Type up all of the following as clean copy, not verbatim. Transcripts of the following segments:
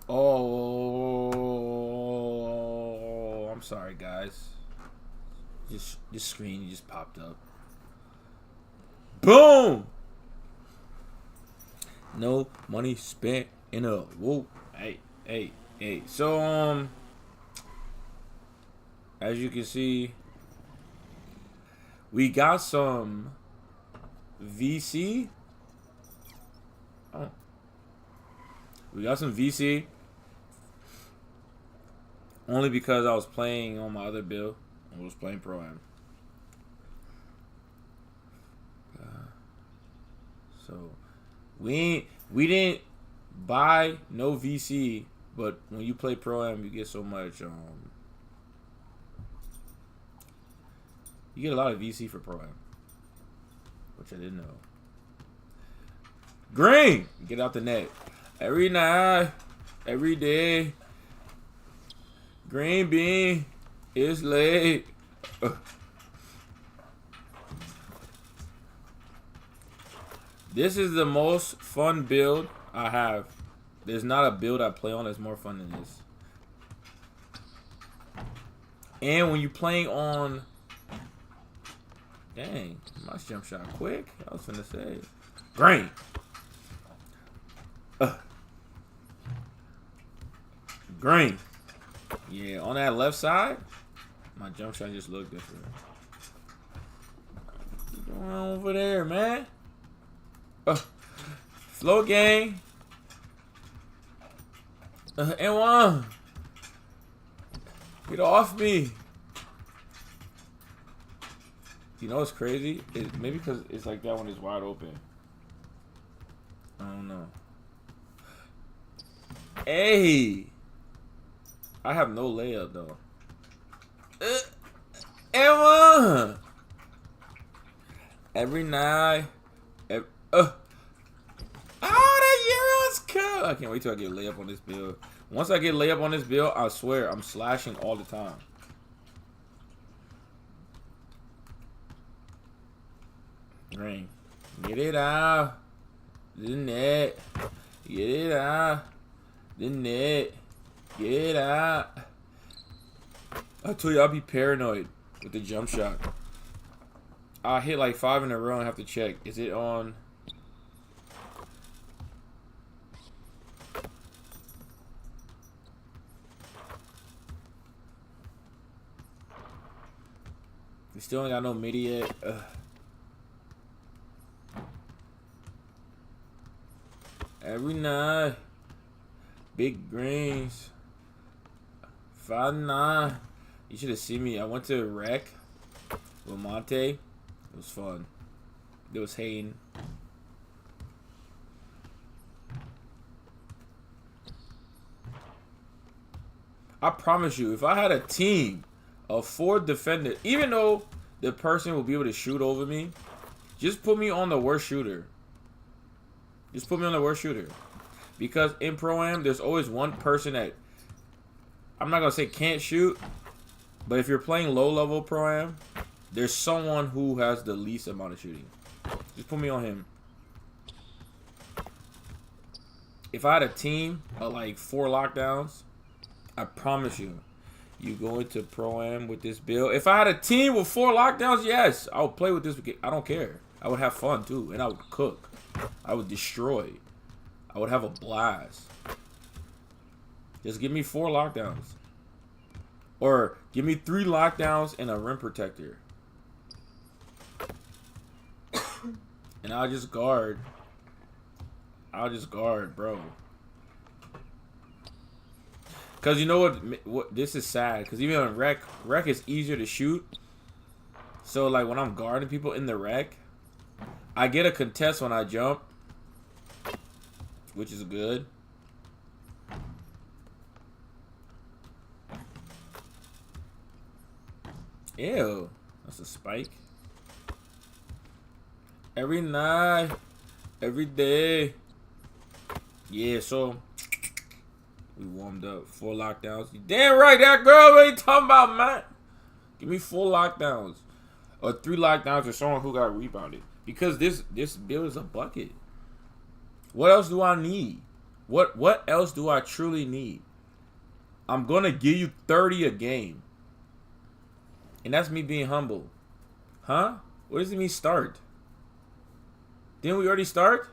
Oh, I'm sorry, guys. Just this screen just popped up. Boom. No money spent in a whoa. Hey. So as you can see, we got some VC. Oh, we got some VC. Only because I was playing on my other build. I was playing Pro Am. So we didn't buy no VC, but when you play Pro Am, you get so much. You get a lot of VC for Pro Am, which I didn't know. Green, get out the net every night, every day. Green bean is late. This is the most fun build I have. There's not a build I play on that's more fun than this. And when you're playing on... Dang, my jump shot quick. I was finna say. Green. Green. Yeah, on that left side, my jump shot just looked different. What's going on over there, man? Slow game. And one. Get off me. You know what's crazy? Maybe because it's like that when it's wide open. I don't know. Hey. I have no layup though. And one. Every night. Oh, the Euros cut. I can't wait till I get layup on this build. Once I get layup on this build, I swear I'm slashing all the time. Ring. Get it out. The net. Get it out. The net. Get it out. I told you I'll be paranoid with the jump shot. I hit like 5 in a row and have to check. Is it on? We still ain't got no midi yet. Every night. Big greens. 5-9. You should have seen me. I went to a rec with Monte. It was fun. It was hating. I promise you, if I had a team of 4 defenders, even though the person will be able to shoot over me, just put me on the worst shooter. Just put me on the worst shooter. Because in Pro-Am, there's always one person that, I'm not going to say can't shoot, but if you're playing low-level Pro-Am, there's someone who has the least amount of shooting. Just put me on him. If I had a team of like 4 lockdowns, I promise you, you go into Pro-Am with this build. If I had a team with 4 lockdowns, yes, I would play with this. I don't care. I would have fun too, and I would cook. I would destroy. I would have a blast. Just give me 4 lockdowns. Or give me 3 lockdowns and a rim protector. And I'll just guard. Bro. Because you know what? This is sad. Because even on rec is easier to shoot. So, like, when I'm guarding people in the rec, I get a contest when I jump, which is good. Ew. That's a spike. Every night. Every day. Yeah, so we warmed up. 4 lockdowns. You damn right, that girl, what you talking about, man? Give me 4 lockdowns. Or 3 lockdowns or someone who got rebounded. Because this build is a bucket. What else do I need? What else do I truly need? I'm gonna give you 30 a game. And that's me being humble. Huh? What does it mean start? Didn't we already start?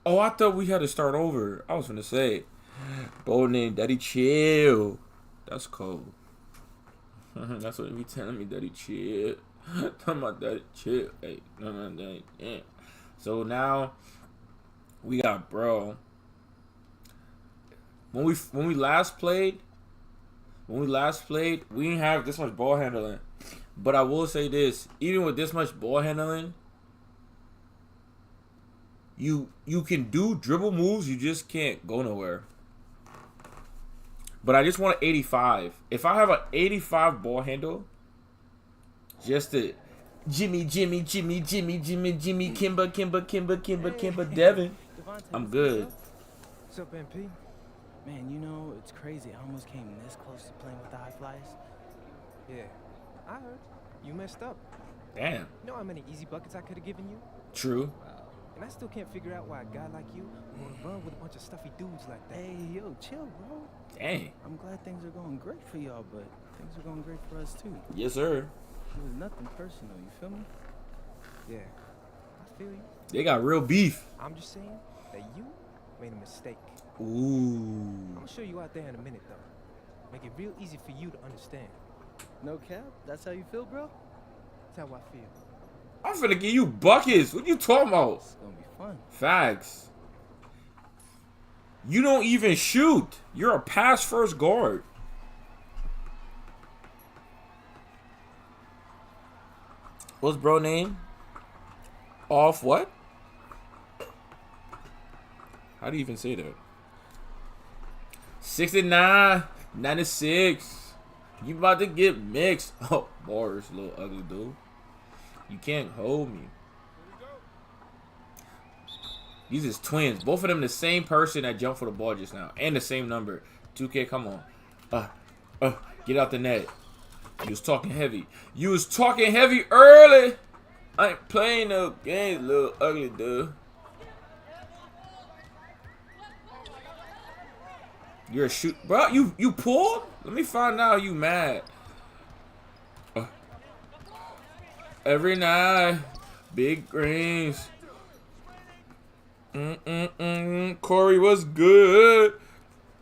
Oh, I thought we had to start over. I was gonna say. Bro named Daddy Chill. That's cold. That's what he be telling me, Daddy Chill. Talking about Daddy Chill. Hey, no, Daddy. Yeah. So now we got bro. When we last played, we didn't have this much ball handling. But I will say this, even with this much ball handling, you can do dribble moves, you just can't go nowhere. But I just want an 85. If I have an 85 ball handle, just to Jimmy, Kimba, Devin, I'm good. What's up, MP? Man, you know, it's crazy. I almost came this close to playing with the High Flyers. Yeah, I heard. You messed up. Damn. You know how many easy buckets I could have given you? True. And I still can't figure out why a guy like you would run with a bunch of stuffy dudes like that. Hey, yo, chill, bro. Dang. I'm glad things are going great for y'all, but things are going great for us, too. Yes, sir. It was nothing personal, you feel me? Yeah, I feel you. They got real beef. I'm just saying that you made a mistake. Ooh. I'm gonna show you out there in a minute, though. Make it real easy for you to understand. No cap? That's how you feel, bro? That's how I feel. I'm finna give you buckets. What you talking about? It's gonna be fun. Facts. You don't even shoot. You're a pass first guard. What's bro name? Off what? How do you even say that? 69, 96. You about to get mixed. Oh, bars, little ugly dude. You can't hold me. These is twins. Both of them the same person that jumped for the ball just now. And the same number. 2K, come on. Get out the net. You was talking heavy. You was talking heavy early. I ain't playing no games, little ugly dude. You're a shoot. Bro, you pulled? Let me find out you mad. Every night. Big greens. Corey was good.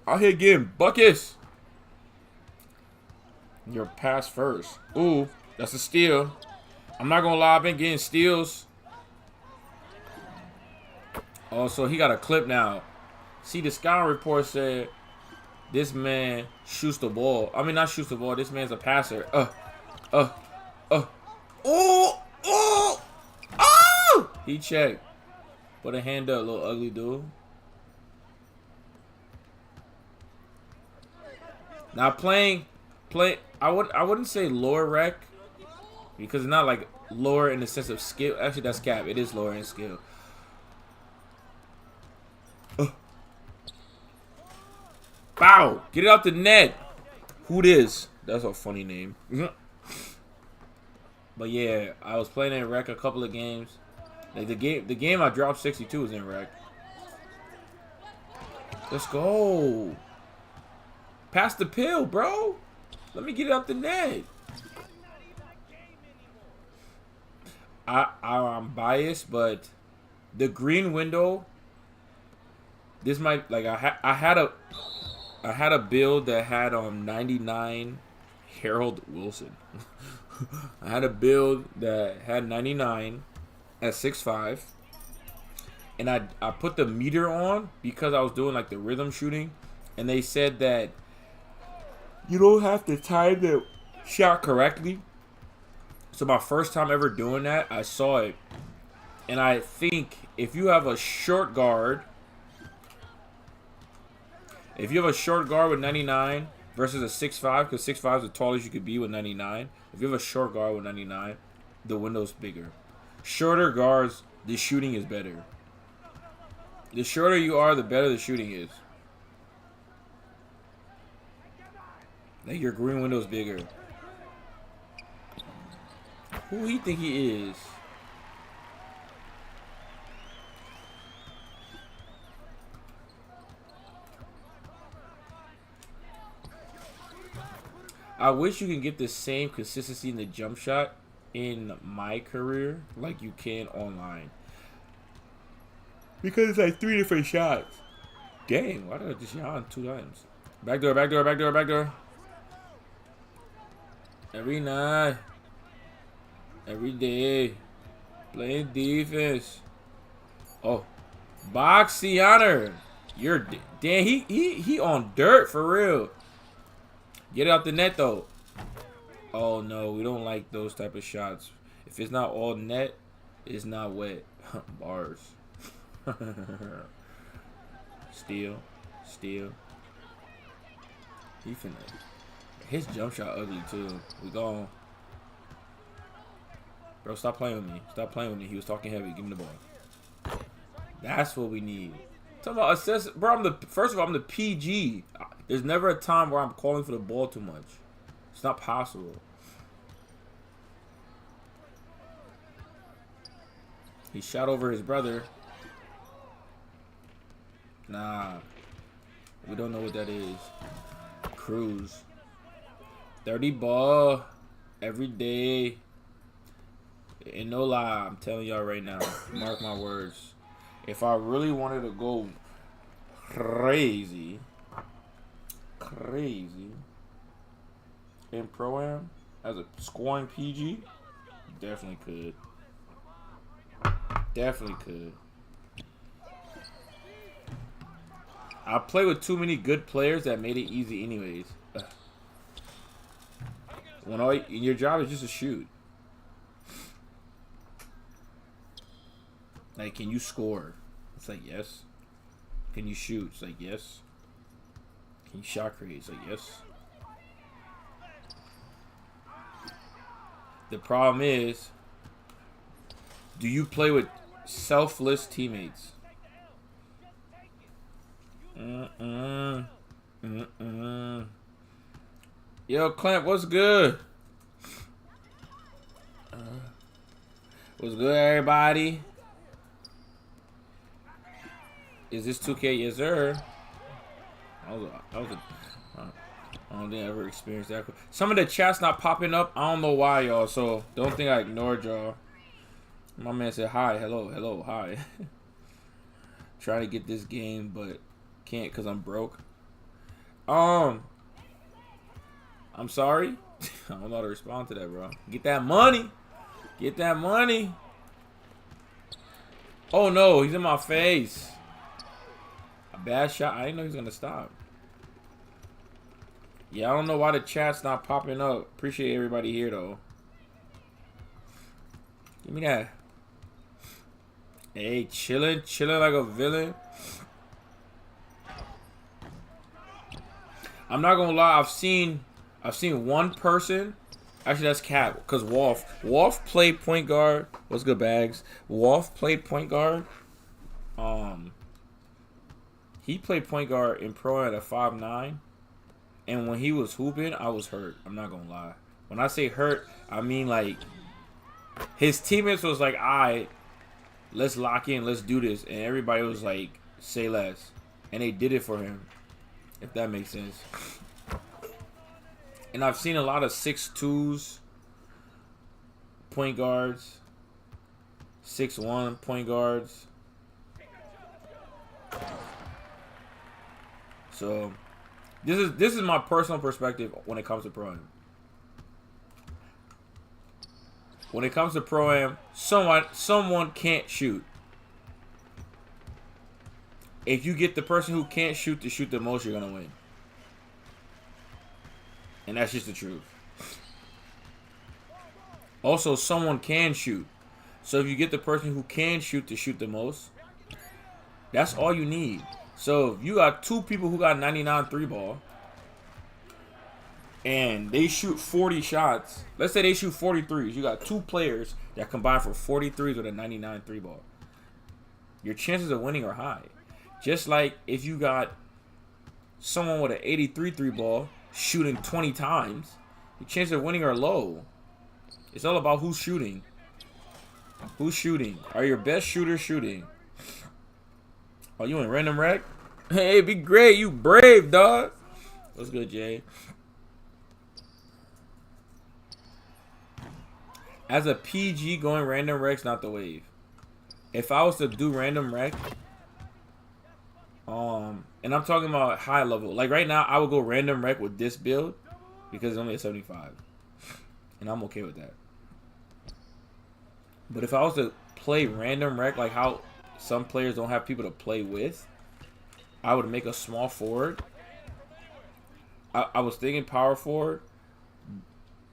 Out here getting buckets. Your pass first. Ooh, that's a steal. I'm not gonna lie, I've been getting steals. Oh, so he got a clip now. See, the scouting report said this man shoots the ball. I mean, not shoots the ball. This man's a passer. Oh! He checked. Put a hand up, little ugly dude. Now playing, I wouldn't say lower rec because it's not like lower in the sense of skill. Actually, that's cap. It is lower in skill. Bow! Get it out the net. Who this? That's a funny name. But yeah, I was playing in rec a couple of games. Like the game I dropped 62 is in rec. Let's go. Pass the pill, bro. Let me get it out the net. I'm biased, but the green window. This might like I had a build that had 99 Harold Wilson. I had a build that had 99 at 6'5", and I put the meter on because I was doing like the rhythm shooting, and they said that you don't have to time the shot correctly. So my first time ever doing that, I saw it, and I think if you have a short guard, with 99 versus a 6'5", because 6'5" is the tallest you could be with 99. If you have a short guard with 99, the window's bigger. Shorter guards, the shooting is better. The shorter you are, the better the shooting is. Like your green window's bigger. Who he think he is? I wish you can get the same consistency in the jump shot in my career like you can online. Because it's like 3 different shots. Dang, why did I just yawn 2 times? Back door, back door, back door, back door. Every night. Every day. Playing defense. Oh. Boxianer. You're damn, he on dirt for real. Get it out the net though. Oh no, we don't like those type of shots. If it's not all net, it's not wet. Bars. Steal. Steal. He finna. His jump shot ugly too. We gone. Bro, stop playing with me. Stop playing with me. He was talking heavy. Give me the ball. That's what we need. Talking about assist, bro. First of all, I'm the PG. There's never a time where I'm calling for the ball too much. It's not possible. He shot over his brother. Nah. We don't know what that is. Cruz. 30 ball. Every day. And no lie, I'm telling y'all right now. Mark my words. If I really wanted to go crazy in Pro-Am as a scoring PG, definitely could. Definitely could. I play with too many good players that made it easy anyways. When all your job is just to shoot. Like, can you score? It's like, yes. Can you shoot? It's like, yes. Can you shot create? It's like, yes. The problem is, do you play with selfless teammates? Yo, Clamp, what's good? What's good, everybody? Is this 2K? Yes, sir. I don't think I ever experienced that. Some of the chat's not popping up. I don't know why, y'all. So don't think I ignored y'all. My man said hi, hello, hello, hi. Trying to get this game, but can't because I'm broke. I'm sorry. I don't know how to respond to that, bro. Get that money. Get that money. Oh no, he's in my face. Bad shot. I didn't know he was gonna stop. Yeah, I don't know why the chat's not popping up. Appreciate everybody here though. Give me that. Hey, chilling like a villain. I'm not gonna lie. I've seen one person. Actually, that's Cap. Cause Wolf played point guard. What's good, Bags? Wolf played point guard. He played point guard in Pro at a 5'9", and when he was hooping, I was hurt. I'm not gonna lie. When I say hurt, I mean like his teammates was like, "All right, let's lock in, let's do this," and everybody was like, "Say less," and they did it for him. If that makes sense. And I've seen a lot of 6'2" point guards, 6'1" point guards. So, this is my personal perspective when it comes to Pro-Am. When it comes to Pro-Am, someone can't shoot. If you get the person who can't shoot to shoot the most, you're gonna win. And that's just the truth. Also, someone can shoot. So if you get the person who can shoot to shoot the most, that's all you need. So if you got 2 people who got 99 3-ball and they shoot 40 shots. Let's say they shoot 43s. You got 2 players that combine for 43s with a 99 3-ball. Your chances of winning are high. Just like if you got someone with an 83 3-ball shooting 20 times, your chances of winning are low. It's all about who's shooting. Who's shooting? Are your best shooters shooting? Oh, you in random rec? Hey, be great. You brave, dog. What's good, Jay? As a PG, going random rec's not the wave. If I was to do random rec, and I'm talking about high level. Like right now, I would go random rec with this build because it's only a 75, and I'm okay with that. But if I was to play random rec, like how some players don't have people to play with, I would make a small forward. I was thinking power forward,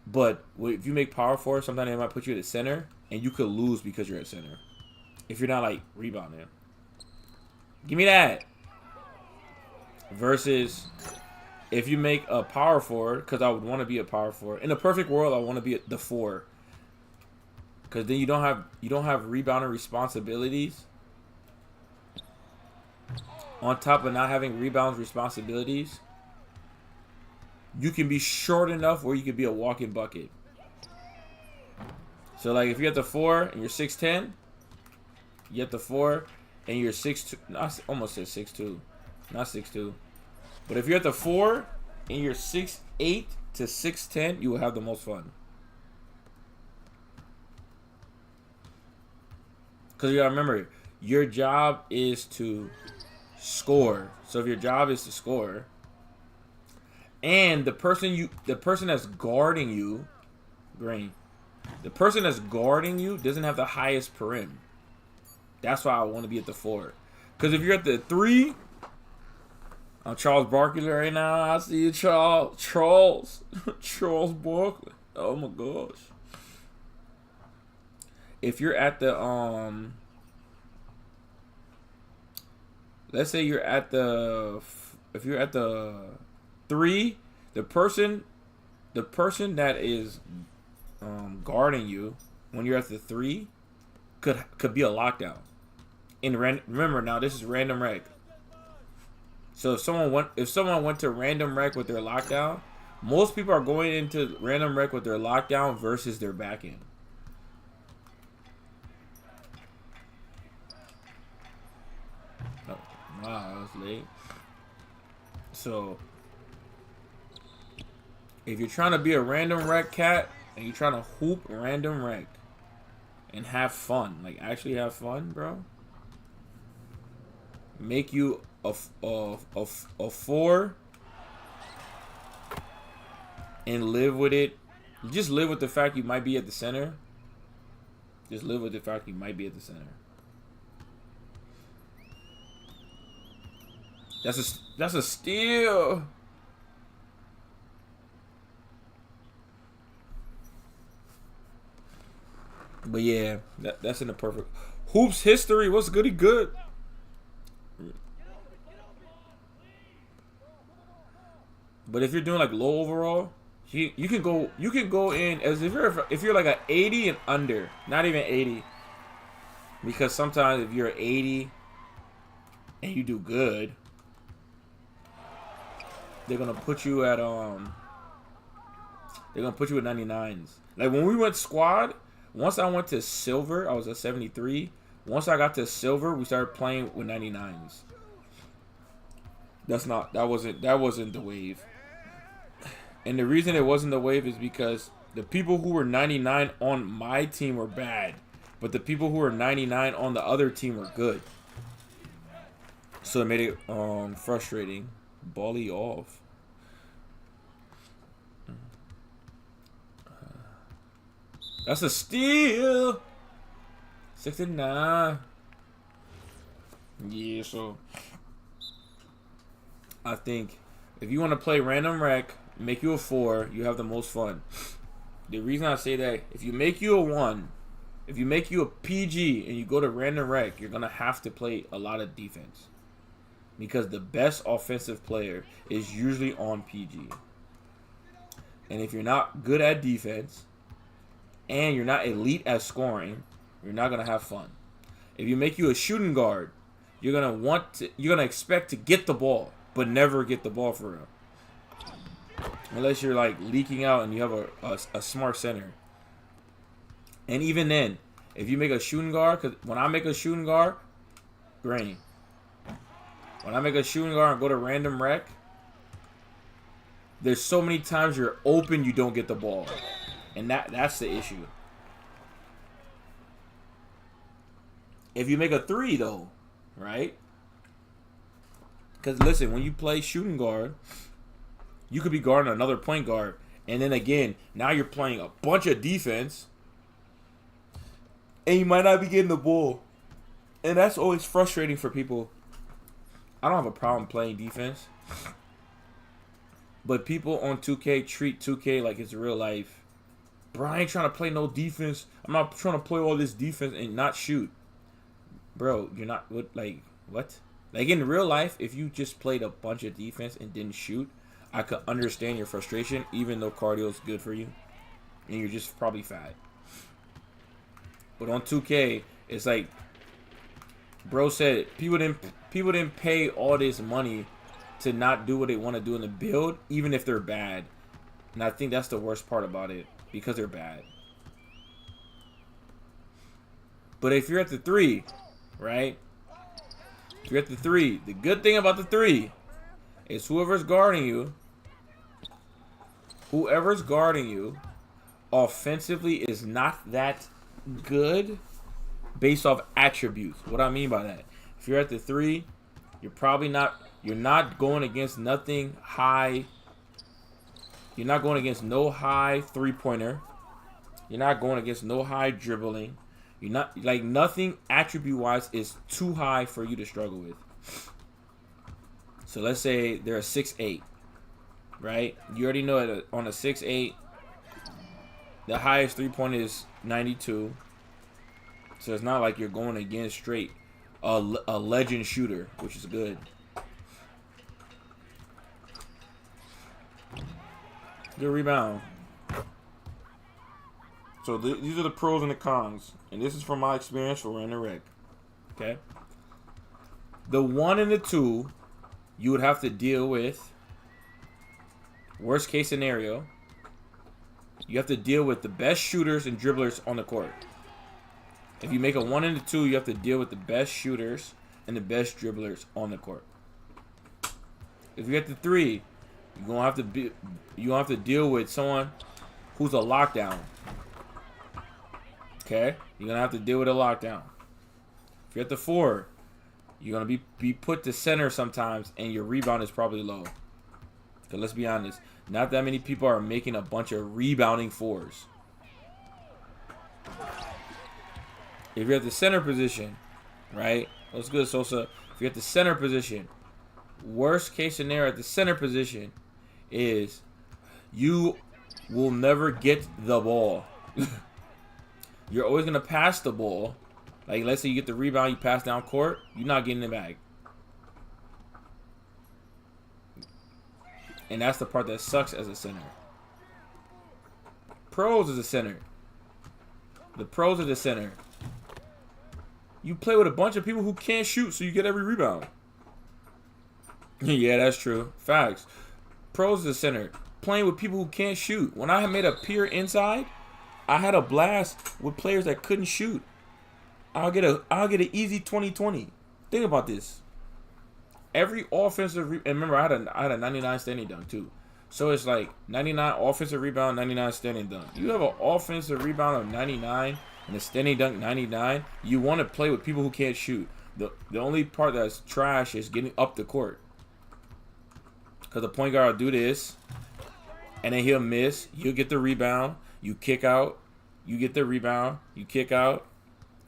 but if you make power forward, sometimes they might put you at the center, and you could lose because you're at center. If you're not like rebounding. Give me that. Versus if you make a power forward, because I would want to be a power forward. In a perfect world, I want to be at the 4. Because then you don't have rebounding responsibilities. On top of not having rebounds responsibilities, you can be short enough where you can be a walking bucket. So like if you're at the 4 and you're 6'10", you at the 4 and you're 6'2", I almost said 6'2", not 6'2", but if you're at the 4 and you're 6'8" to 6'10", you will have the most fun. Because you gotta remember, your job is to score. So if your job is to score, and the person that's guarding you, green, the person that's guarding you doesn't have the highest perim. That's why I want to be at the 4. Because if you're at the 3, I'm Charles Barkley right now. I see you, Charles Barkley. Oh my gosh. If you're at the let's say you're at the, if you're at the 3, the person that is guarding you when you're at the 3 could be a lockdown. Remember now, this is random rec. So if someone went to random rec with their lockdown, most people are going into random rec with their lockdown versus their back end. Oh, wow, that was late. So if you're trying to be a random rec cat and you're trying to hoop random rec and have fun, like actually have fun, bro, make you a 4 and live with it. Just live with the fact you might be at the center. Just live with the fact you might be at the center. That's a steal. But yeah, that's in the perfect hoops history. What's goody good? But if you're doing like low overall, you can go in as if you're like a 80 and under, not even 80. Because sometimes if you're 80 and you do good, they're gonna put you at 99s. Like when we went squad, once I went to silver, I was at 73. Once I got to silver, we started playing with 99s. That wasn't the wave. And the reason it wasn't the wave is because the people who were 99 on my team were bad, but the people who were 99 on the other team were good. So it made it frustrating. Bally off. That's a steal. 69. Yeah, so I think if you want to play random rec, make you a 4, you have the most fun. The reason I say that, if you make you a 1, if you make you a PG and you go to random rec, you're going to have to play a lot of defense. Because the best offensive player is usually on PG. And if you're not good at defense and you're not elite at scoring, you're not going to have fun. If you make you a shooting guard, you're going to expect to get the ball, but never get the ball for real. Unless you're like leaking out and you have a smart center. And even then, if you make a shooting guard, because when I make a shooting guard, green. When I make a shooting guard and go to random rec, there's so many times you're open you don't get the ball. And that's the issue. If you make a 3 though, right? Because listen, when you play shooting guard, you could be guarding another point guard, and then again, now you're playing a bunch of defense, and you might not be getting the ball, and that's always frustrating for people. I don't have a problem playing defense, but people on 2K treat 2K like it's real life. Bro, I ain't trying to play no defense. I'm not trying to play all this defense and not shoot. Bro, you're not what? Like what? Like in real life, if you just played a bunch of defense and didn't shoot, I could understand your frustration, even though cardio is good for you, and you're just probably fat. But on 2K, it's like, bro said, people didn't pay all this money to not do what they want to do in the build, even if they're bad. And I think that's the worst part about it, because they're bad. But if you're at the 3, right? If you're at the 3, the good thing about the 3 is whoever's guarding you, offensively is not that good based off attributes. What I mean by that, if you're at the 3, you're not going against nothing high. You're not going against no high 3-pointer. You're not going against no high dribbling. You're not, like, nothing attribute wise is too high for you to struggle with. So let's say they're a 6'8", right? You already know that on a 6'8", the highest 3-pointer is 92. So it's not like you're going against straight a legend shooter, which is good. Good rebound. So these are the pros and the cons, and this is from my experience for running the rec. Okay. The 1 and the 2, you would have to deal with. Worst case scenario, you have to deal with the best shooters and dribblers on the court. If you make a 1 and a 2, you have to deal with the best shooters and the best dribblers on the court. If you get the 3, you're gonna have to deal with someone who's a lockdown. Okay, you're gonna have to deal with a lockdown. If you're at the 4, you're gonna be put to center sometimes, and your rebound is probably low. So let's be honest, not that many people are making a bunch of rebounding 4s. If you're at the center position, right? What's good, Sosa? If you're at the center position, worst case scenario at the center position is you will never get the ball. You're always going to pass the ball. Like, let's say you get the rebound, you pass down court, you're not getting it back. And that's the part that sucks as a center. Pros is a center. The pros are the center. You play with a bunch of people who can't shoot, so you get every rebound. Yeah, that's true. Facts. Pros is the center. Playing with people who can't shoot. When I made a pure inside, I had a blast with players that couldn't shoot. I'll get an easy 20-20. Think about this. Every offensive and remember I had a 99 standing dunk too. So it's like 99 offensive rebound, 99 standing dunk. You have an offensive rebound of 99 and a standing dunk 99. You want to play with people who can't shoot. The only part that's trash is getting up the court. Because the point guard will do this, and then he'll miss. You'll get the rebound. You kick out. You get the rebound. You kick out.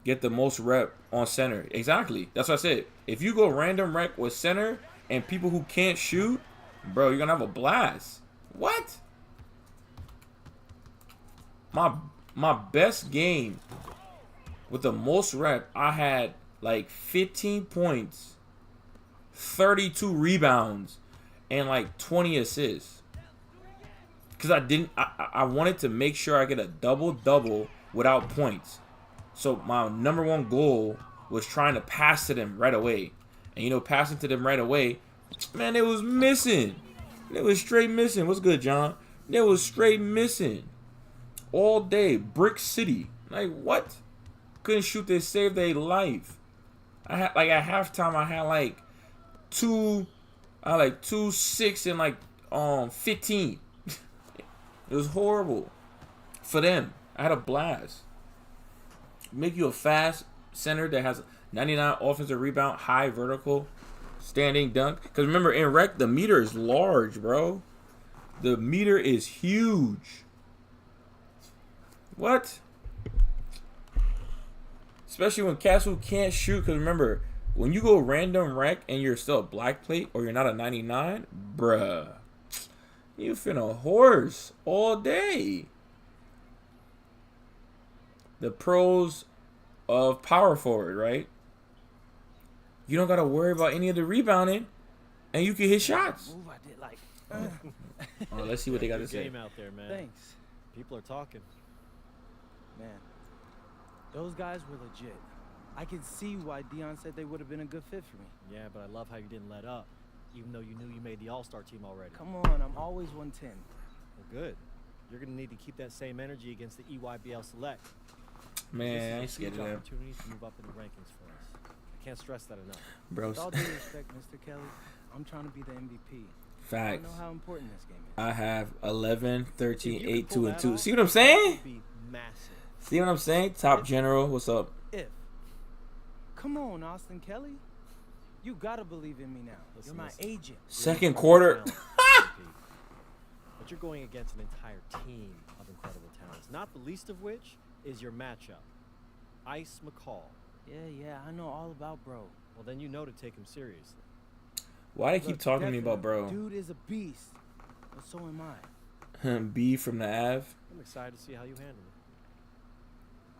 Get the most rep on center. Exactly. That's what I said. If you go random rec with center and people who can't shoot, bro, you're going to have a blast. What? My best game with the most rep, I had like 15 points, 32 rebounds, and like 20 assists. Because I wanted to make sure I get a double-double without points. So my number one goal was trying to pass to them right away. And, you know, passing to them right away, man, it was missing. It was straight missing. What's good, John? It was straight missing. All day. Brick City. Like, what? Couldn't shoot to save their life. I had, like, at halftime, I had, like, 2, 6, and, like, 15. It was horrible. For them. I had a blast. Make you a fast center that has 99 offensive rebound, high vertical, standing dunk. Because remember, in rec, the meter is large, bro. The meter is huge. What? Especially when Castle can't shoot. Because remember, when you go random rec and you're still a black plate or you're not a 99, bruh, you finna horse all day. The pros of power forward, right? You don't got to worry about any of the rebounding, and you can hit shots. Move, I did like. Oh, let's see what they got to say. Game out there, man. Thanks, People are talking. man. Those guys were legit. I can see why Dion said they would have been a good fit for me. Yeah, but I love how you didn't let up, even though you knew you made the All-Star team already. Come on, I'm always 110. Well, good. You're gonna need to keep that same energy against the EYBL Select. Man, I ain't This is a scared huge of that. opportunity to move up in the rankings for us. I can't stress that enough. Bro, With all due respect, Mr. Kelly, I'm trying to be the MVP. I facts. know how important this game is. I have 11, 13, If you 8, could 2, pull and that 2. off, See what I'm that saying? would be massive. See what I'm saying? Top general, what's up? If. Come on, Austin Kelly. You gotta believe in me now. Listen, You're my listen. agent. Second quarter. Talent, but you're going against an entire team of incredible talents, not the least of which is your matchup, Ice McCall. Yeah, I know all about bro. Well, then you know to take him seriously. Why they keep Look, talking to me about definitely, bro? Dude is a beast. But so am I. B from the Ave. I'm excited to see how you handle it.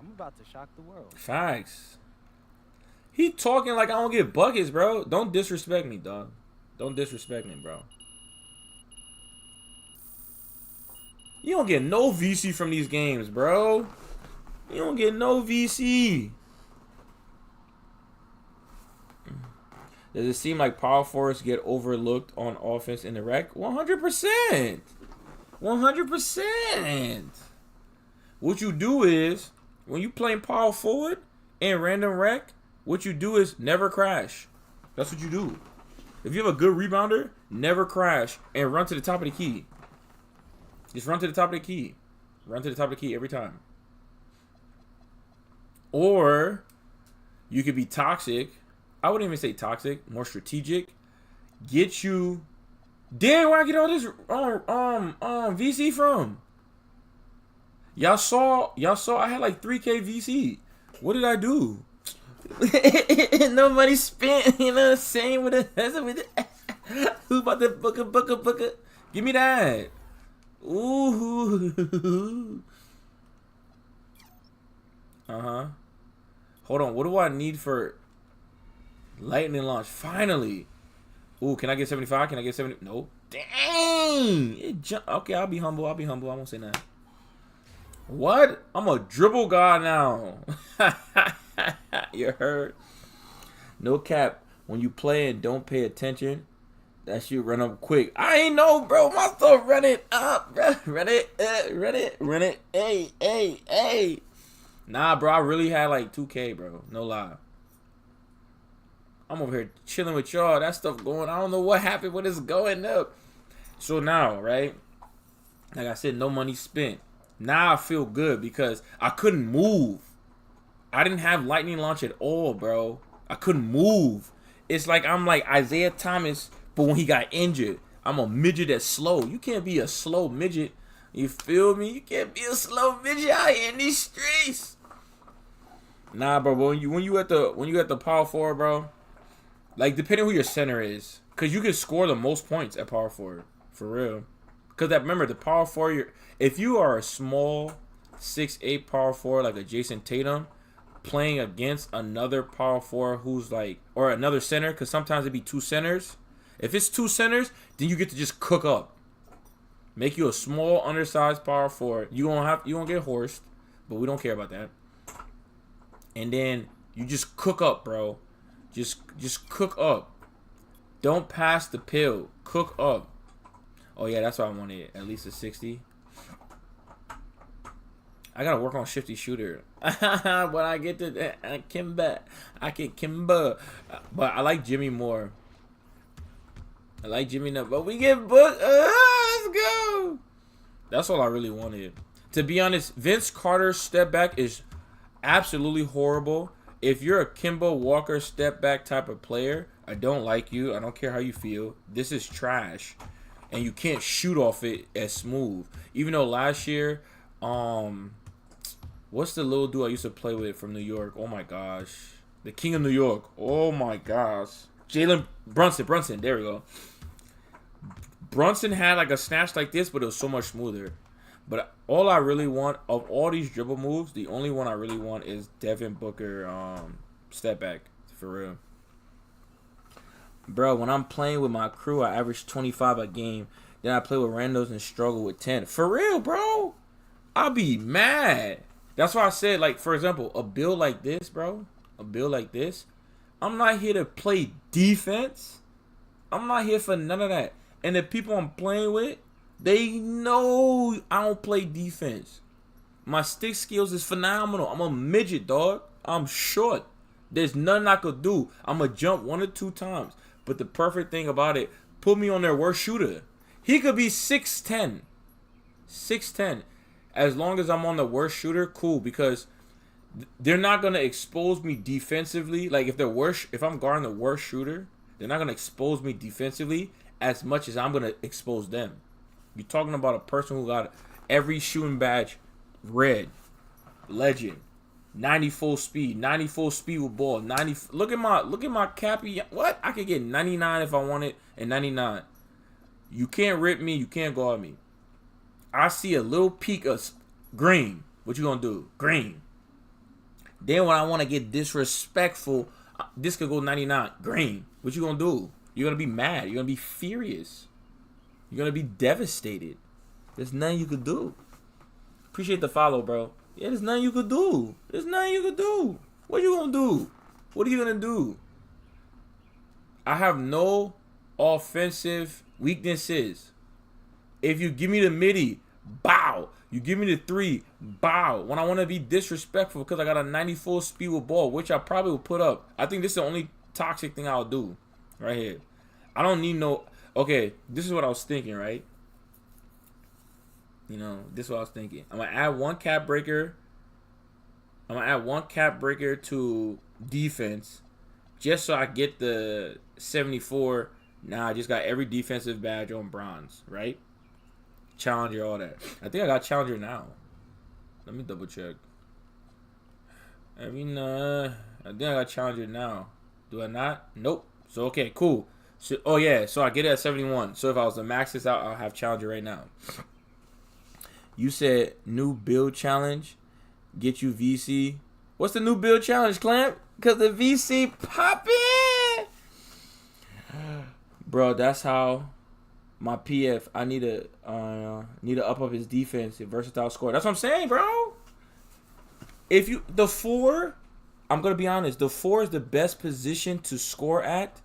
I'm about to shock the world. Facts. He talking like I don't get buckets, bro. Don't disrespect me, dog. Don't disrespect me, bro. You don't get no VC from these games, bro. You don't get no VC. Does it seem like power forwards get overlooked on offense in the rec? 100%. 100%. What you do is, when you playing power forward in random rec, what you do is never crash. That's what you do. If you have a good rebounder, never crash and run to the top of the key. Just run to the top of the key. Run to the top of the key every time. Or you could be toxic. I wouldn't even say toxic, more strategic. Get you. Damn, where I get all this VC from? Y'all saw I had like 3K VC. What did I do? No money spent, you know what I'm saying? Who about to book a? Give me that. Ooh. Hold on, what do I need for lightning launch? Finally. Ooh, can I get 75? Can I get 70? Nope. Dang. Okay, I'll be humble. I won't say that. What? I'm a dribble guy now. You heard? No cap. When you play and don't pay attention, that shit run up quick. I ain't know, bro. My stuff run it up, bro. Run it. Hey. Nah, bro. I really had like 2K, bro. No lie. I'm over here chilling with y'all. That stuff going. I don't know what happened when it's going up. So now, right? Like I said, no money spent. Now I feel good because I couldn't move. I didn't have lightning launch at all, bro. I couldn't move. It's like I'm like Isaiah Thomas, but when he got injured. I'm a midget that's slow. You can't be a slow midget. You feel me? You can't be a slow midget out here in these streets. Nah, bro. When you at the power forward, bro. Like depending who your center is, cause you can score the most points at power forward for real. Cause remember the power forward. If you are a small 6'8" power forward like a Jason Tatum, playing against another power forward who's like, or another center, because sometimes it'd be two centers. If it's two centers, then you get to just cook up. Make you a small, undersized power forward. You won't get horsed, but we don't care about that. And then you just cook up, bro. Just cook up. Don't pass the pill. Cook up. Oh yeah, that's what I wanted. At least a 60. I gotta work on shifty shooter. When I get to Kimba, I can Kimba. But I like Jimmy more. I like Jimmy now. But we get booked. Let's go. That's all I really wanted. To be honest, Vince Carter's step back is absolutely horrible. if you're a Kimbo Walker step back type of player, I don't like you. I don't care how you feel. This is trash. And you can't shoot off it as smooth. Even though last year, what's the little dude I used to play with from New York? Oh my gosh. The King of New York. Oh my gosh. Jalen Brunson. There we go. Brunson had like a snatch like this, but it was so much smoother. But all I really want of all these dribble moves, the only one I really want is Devin Booker step back. For real. Bro, when I'm playing with my crew, I average 25 a game. Then I play with randos and struggle with 10. For real, bro. I'll be mad. That's why I said, like, for example, a build like this, bro. A build like this. I'm not here to play defense. I'm not here for none of that. And the people I'm playing with, they know I don't play defense. My stick skills is phenomenal. I'm a midget, dog. I'm short. There's nothing I could do. I'm going to jump 1 or 2 times. But the perfect thing about it, put me on their worst shooter. He could be 6'10". 6'10". As long as I'm on the worst shooter, cool. Because they're not going to expose me defensively. Like, if I'm guarding the worst shooter, they're not going to expose me defensively as much as I'm going to expose them. You're talking about a person who got every shooting badge red. Legend. 90 full speed with ball. 90. Look at my cappy. What? I could get 99 if I wanted, and 99. You can't rip me. You can't guard me. I see a little peak of green. What you gonna do? Green. Then when I want to get disrespectful, this could go 99. Green. What you gonna do? You're gonna be mad. You're gonna be furious. You're gonna be devastated. There's nothing you could do. Appreciate the follow, bro. Yeah, there's nothing you could do. There's nothing you could do. What you gonna do? What are you gonna do? I have no offensive weaknesses. If you give me the midi, bow. You give me the 3, bow. When I want to be disrespectful because I got a 90 full speed with ball, which I probably will put up. I think this is the only toxic thing I'll do right here. I don't need no... Okay, this is what I was thinking, right? You know, this is what I was thinking. I'm going to add one cap breaker. I'm going to add one cap breaker to defense just so I get the 74. Now I just got every defensive badge on bronze, right? Challenger, all that. I think I got Challenger now. Let me double check. I think I got Challenger now. Do I not? Nope. So, okay, cool. So, oh, yeah. So I get it at 71. So if I was to max this out, I'll have Challenger right now. You said new build challenge, get you VC. What's the new build challenge, Clamp? Because the VC poppin'. Bro, that's how my PF, I need to up his defense, his versatile score. That's what I'm saying, bro. If you, the 4, I'm going to be honest, the 4 is the best position to score at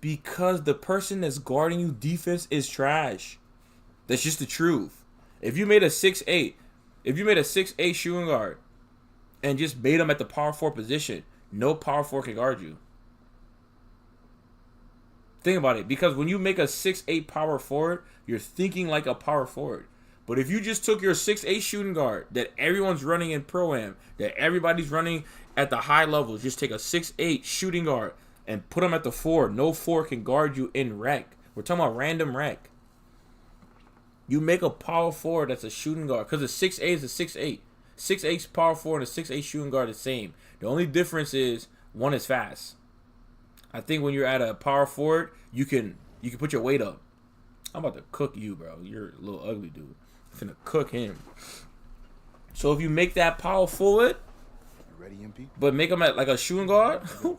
because the person that's guarding you defense is trash. That's just the truth. If you made a 6'8", shooting guard and just made him at the power 4 position, no power 4 can guard you. Think about it, because when you make a 6'8" power forward, you're thinking like a power forward. But if you just took your 6'8" shooting guard that everyone's running in Pro-Am, that everybody's running at the high levels, just take a 6'8" shooting guard and put him at the 4. No 4 can guard you in rec. We're talking about random rec. You make a power forward that's a shooting guard. Because a 6'8" is a 6'8". 6'8's power forward and a 6'8 shooting guard is the same. The only difference is one is fast. I think when you're at a power forward, you can put your weight up. I'm about to cook you, bro. You're a little ugly, dude. I'm finna cook him. So if you make that power forward, ready, MP? but make him at like a shooting guard, ooh,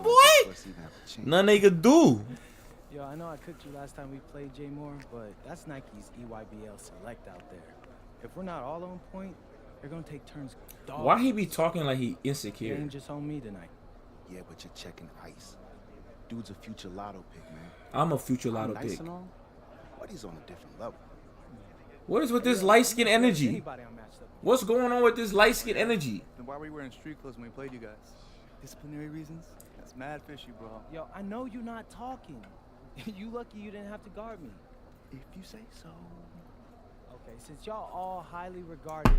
boy, nothing they could do. Yo, I know I cooked you last time we played J Moore, but that's Nike's EYBL Select out there. If we're not all on point, they're gonna take turns. Why he be talking like he You insecure? ain't just on me tonight. Yeah, but you're checking ice. Dude's a future lotto pick, man. I'm a future I'm lotto nice pick. and all, but he's on a different level. What is with this light skin energy? Anybody I'm matched up with. What's going on with this light skin energy? Then why were you wearing street clothes when we played you guys? Disciplinary reasons? That's mad fishy, bro. Yo, I know you're not talking. You lucky you didn't have to guard me. If you say so. Okay, since y'all all highly regarded,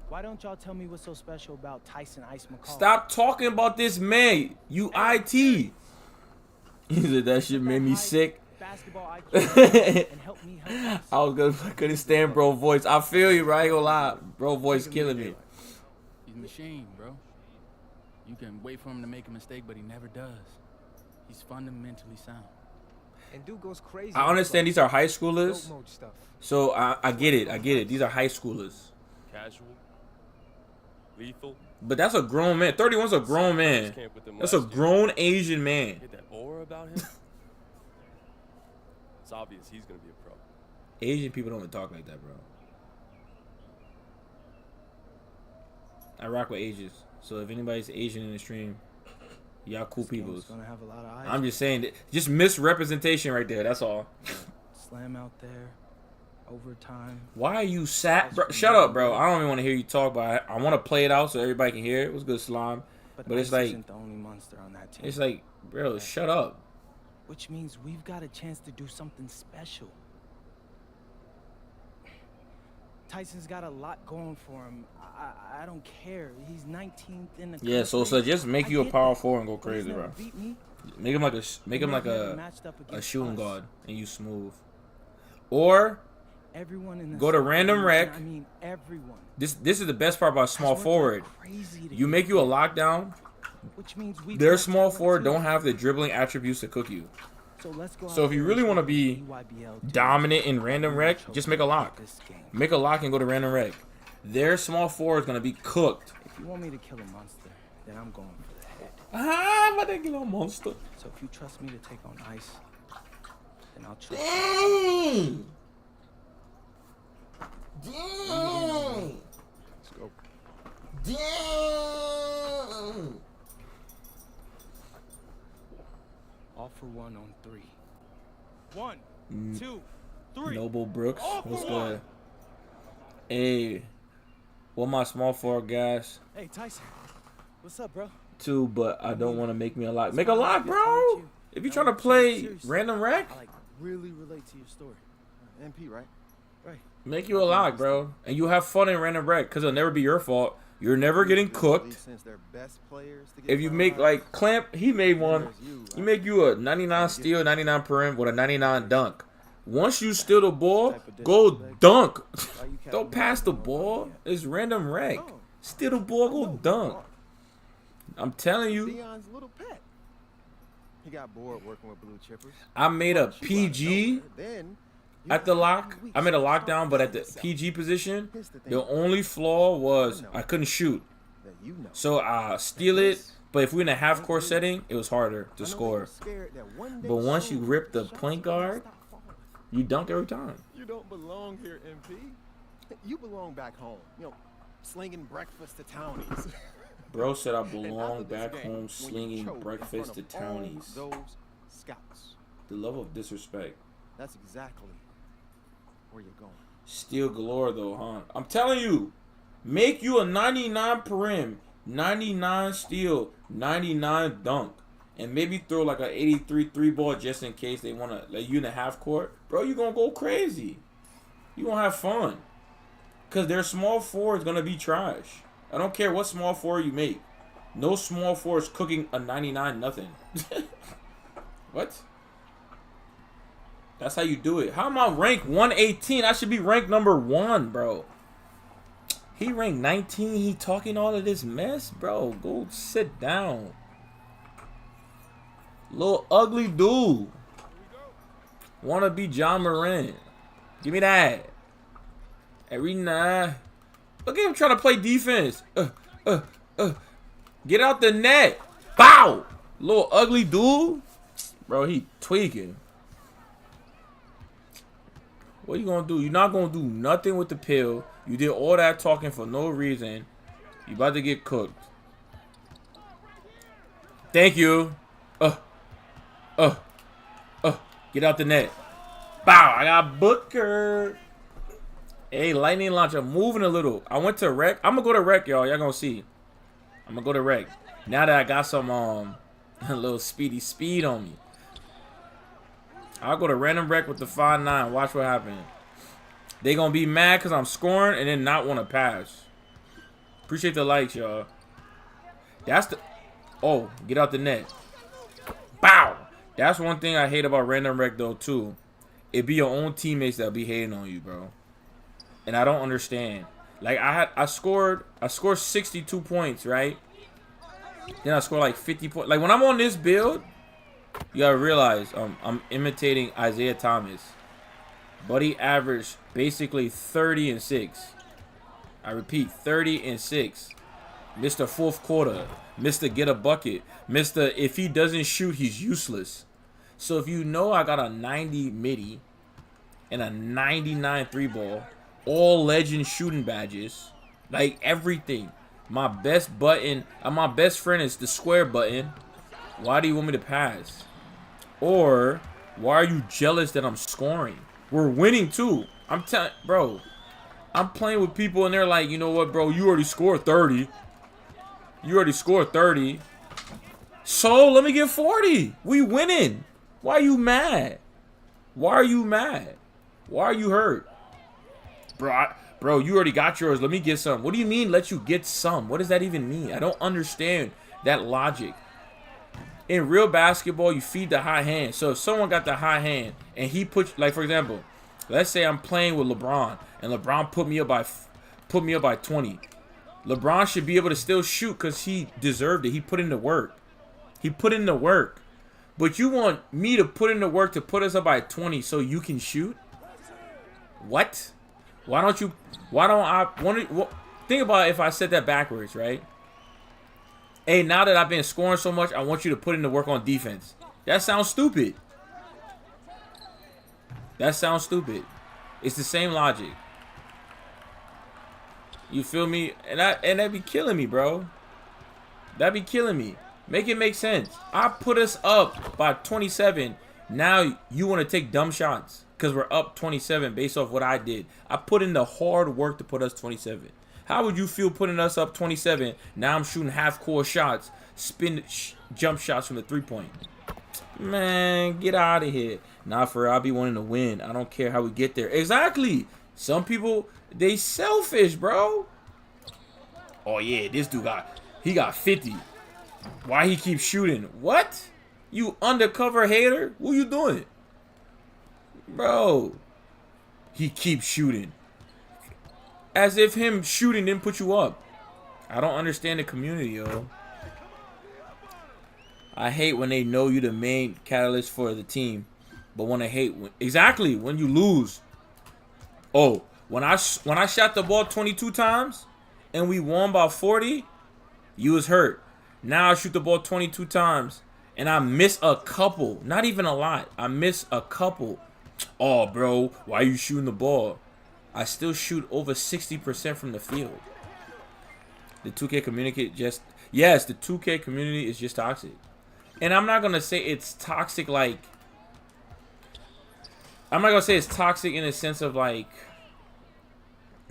why don't y'all tell me what's so special about Tyson Ice McCall? Stop talking about this man. You IT. He said that shit made me sick. Basketball IQ and help me help us. I couldn't stand bro voice. I feel you, bro. I ain't gonna lie. Bro voice killing me. He's a machine, bro. You can wait for him to make a mistake, but he never does. He's fundamentally sound. And dude goes crazy. I understand these are high schoolers, Dope mode stuff. so I get it. I get it. These are high schoolers. Casual. Lethal. But that's a grown man. 31's a grown man. That's a grown Asian man. Get that aura about him. It's obvious he's gonna be a pro. Asian people don't even talk like that, bro. I rock with Asians. So if anybody's Asian in the stream, y'all cool people. Gonna have a lot of eyes. I'm just saying that, just misrepresentation right there. That's all. Slam out there, overtime. Why are you sat? Bro, shut up, bro. I don't even want to hear you talk, but I want to play it out so everybody can hear it. It was good, Slime. But it's Ice like, isn't the only monster on that team. it's like, bro, shut up. Which means we've got a chance to do something special. Tyson's got a lot going for him. I don't care. He's 19th in the Yeah, so country. just make you a I get power that, forward and go but he's crazy, never bro. beat me. Make him like a Never matched up a against shooting us. guard and you smooth. Or Everyone in the go to squad, random and rec. I mean everyone. this is the best part about small That's forward. crazy to You get make you a beat, lockdown. which means we Their got small talent forward too. don't have the dribbling attributes to cook you. So let's go So out if you there really and wanna show be EYBL dominant dudes in random how rec, to just make a lock. this game. Make a lock and go to random rec. Their small forward is gonna be cooked. If you want me to kill a monster, then I'm going for the head. Ah, but they get a monster. So if you trust me to take on Ice, then I'll trust you. Dang. Dang. Let's go. Dang. All for one on 3. 1, 2, 3. Noble Brooks, All for what's one. good? Hey, what my small forward guys Hey Tyson, what's up, bro? too, but I don't want to make me a lock. It's Make a fine, lock, I get to meet bro. you. If you No, trying to I'm play serious. random rec, I like really relate to your story. MP, right? Right. make you a lock, bro, and you have fun in random rec because it'll never be your fault. You're never getting cooked. Since they're best players to get If you found make out, like Clamp, he made then one. there's you, He right? make you a 99 steal, 99 perim with a 99 dunk. Once you steal the ball, go dunk. Why you Don't capping pass out the on ball. nobody It's random rec. Oh. Steal the ball, go dunk. I'm telling you, Dion's little pet. He got bored working with blue chippers. I made a Once you out of PG nowhere, then you at the got lock. 3 weeks I made a to start lockdown, but at the proving yourself. PG position, Here's the thing the only flaw was I know. I couldn't shoot. that you know. So I steal it, but if we're in a half court setting, it was harder I to know that score. you're scared that one day But once you soon, rip the shots point are gonna guard, stop falling. you dunk every time. You don't belong here, MP. You belong back home. You know, slinging breakfast to townies. Bro said I And belong after this back game, home when you slinging choke in breakfast to front of all townies. Those scouts. The level of disrespect. That's exactly where you're going. Steal galore though, huh? I'm telling you, make you a 99 perim, 99 steal, 99 dunk, and maybe throw like a 83 3-ball just in case they want to let you in the half court. Bro, you gonna go crazy. You gonna have fun. Cause their small forward is gonna be trash. I don't care what small forward you make. No small forward is cooking a 99 nothing. What? That's how you do it. How am I ranked 118? I should be ranked number 1, bro. He ranked 19. He talking all of this mess, bro. Go sit down. Little ugly dude. Wanna be John Moran. Give me that. Every night. Look at him trying to play defense. Get out the net. Bow. Little ugly dude. Bro, he tweaking. What you gonna do? You're not gonna do nothing with the pill. You did all that talking for no reason. You about to get cooked. Thank you. Get out the net. Bow. I got Booker. Hey, lightning launcher moving a little. I went to rec. I'm gonna go to rec, y'all. Y'all gonna see. I'm gonna go to rec. Now that I got some a little speed on me. I'll go to random rec with the 5-9. Watch what happens. They gonna be mad because I'm scoring and then not want to pass. Appreciate the likes, y'all. That's the... Oh, get out the net. Bow! That's one thing I hate about Random Rec, though, too. It be your own teammates that be hating on you, bro. And I don't understand. Like, I scored 62 points, right? Then I scored like 50 points. Like, when I'm on this build, you gotta realize I'm imitating Isaiah Thomas. Buddy averaged basically 30 and 6. I repeat, 30 and 6. Mr. Fourth quarter. Mr. Get a bucket. Mr. If he doesn't shoot, he's useless. So if you know I got a 90 midi and a 99 3-ball, all legend shooting badges, like everything. My best button, my best friend is the square button. Why do you want me to pass? Or why are you jealous that I'm scoring? We're winning too. I'm telling, bro. I'm playing with people and they're like, you know what, bro? You already scored 30. You already scored 30. So let me get 40. We winning. Why are you mad? Why are you mad? Why are you hurt? Bro, you already got yours. Let me get some. What do you mean let you get some? What does that even mean? I don't understand that logic. In real basketball, you feed the high hand. So if someone got the high hand and he put, like for example, let's say I'm playing with LeBron and LeBron put me up by 20. LeBron should be able to still shoot because he deserved it. He put in the work. He put in the work. But you want me to put in the work to put us up by 20 so you can shoot? What? Why don't I think about if I said that backwards, right? Hey, now that I've been scoring so much, I want you to put in the work on defense. That sounds stupid. That sounds stupid. It's the same logic. You feel me? And that'd be killing me, bro. That'd be killing me. Make it make sense. I put us up by 27. Now you want to take dumb shots because we're up 27 based off what I did. I put in the hard work to put us 27. How would you feel putting us up 27? Now I'm shooting half-court shots, jump shots from the three-point. Man, get out of here. Nah, for real, I'll be wanting to win. I don't care how we get there. Exactly. Some people, they selfish, bro. Oh, yeah, this dude got 50. Why he keeps shooting? What? You undercover hater? What you doing? Bro. He keeps shooting. As if him shooting didn't put you up. I don't understand the community, yo. I hate when they know you the main catalyst for the team. But when I hate exactly when you lose. Oh, when I shot the ball 22 times and we won by 40, you was hurt. Now I shoot the ball 22 times and I miss a couple. Not even a lot. I miss a couple. Oh, bro, why are you shooting the ball? I still shoot over 60% from the field. The 2K community yes, the 2K community is just toxic. And I'm not going to say it's toxic like... I'm not going to say it's toxic in the sense of like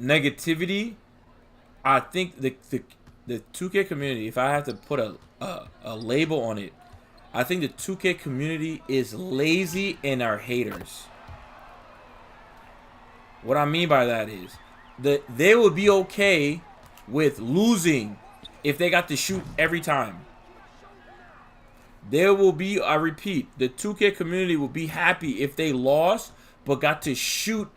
negativity. I think the 2K community, if I have to put a label on it, I think the 2K community is lazy and are haters. What I mean by that is that they would be okay with losing if they got to shoot every time. There will be, I repeat, the 2K community will be happy if they lost but got to shoot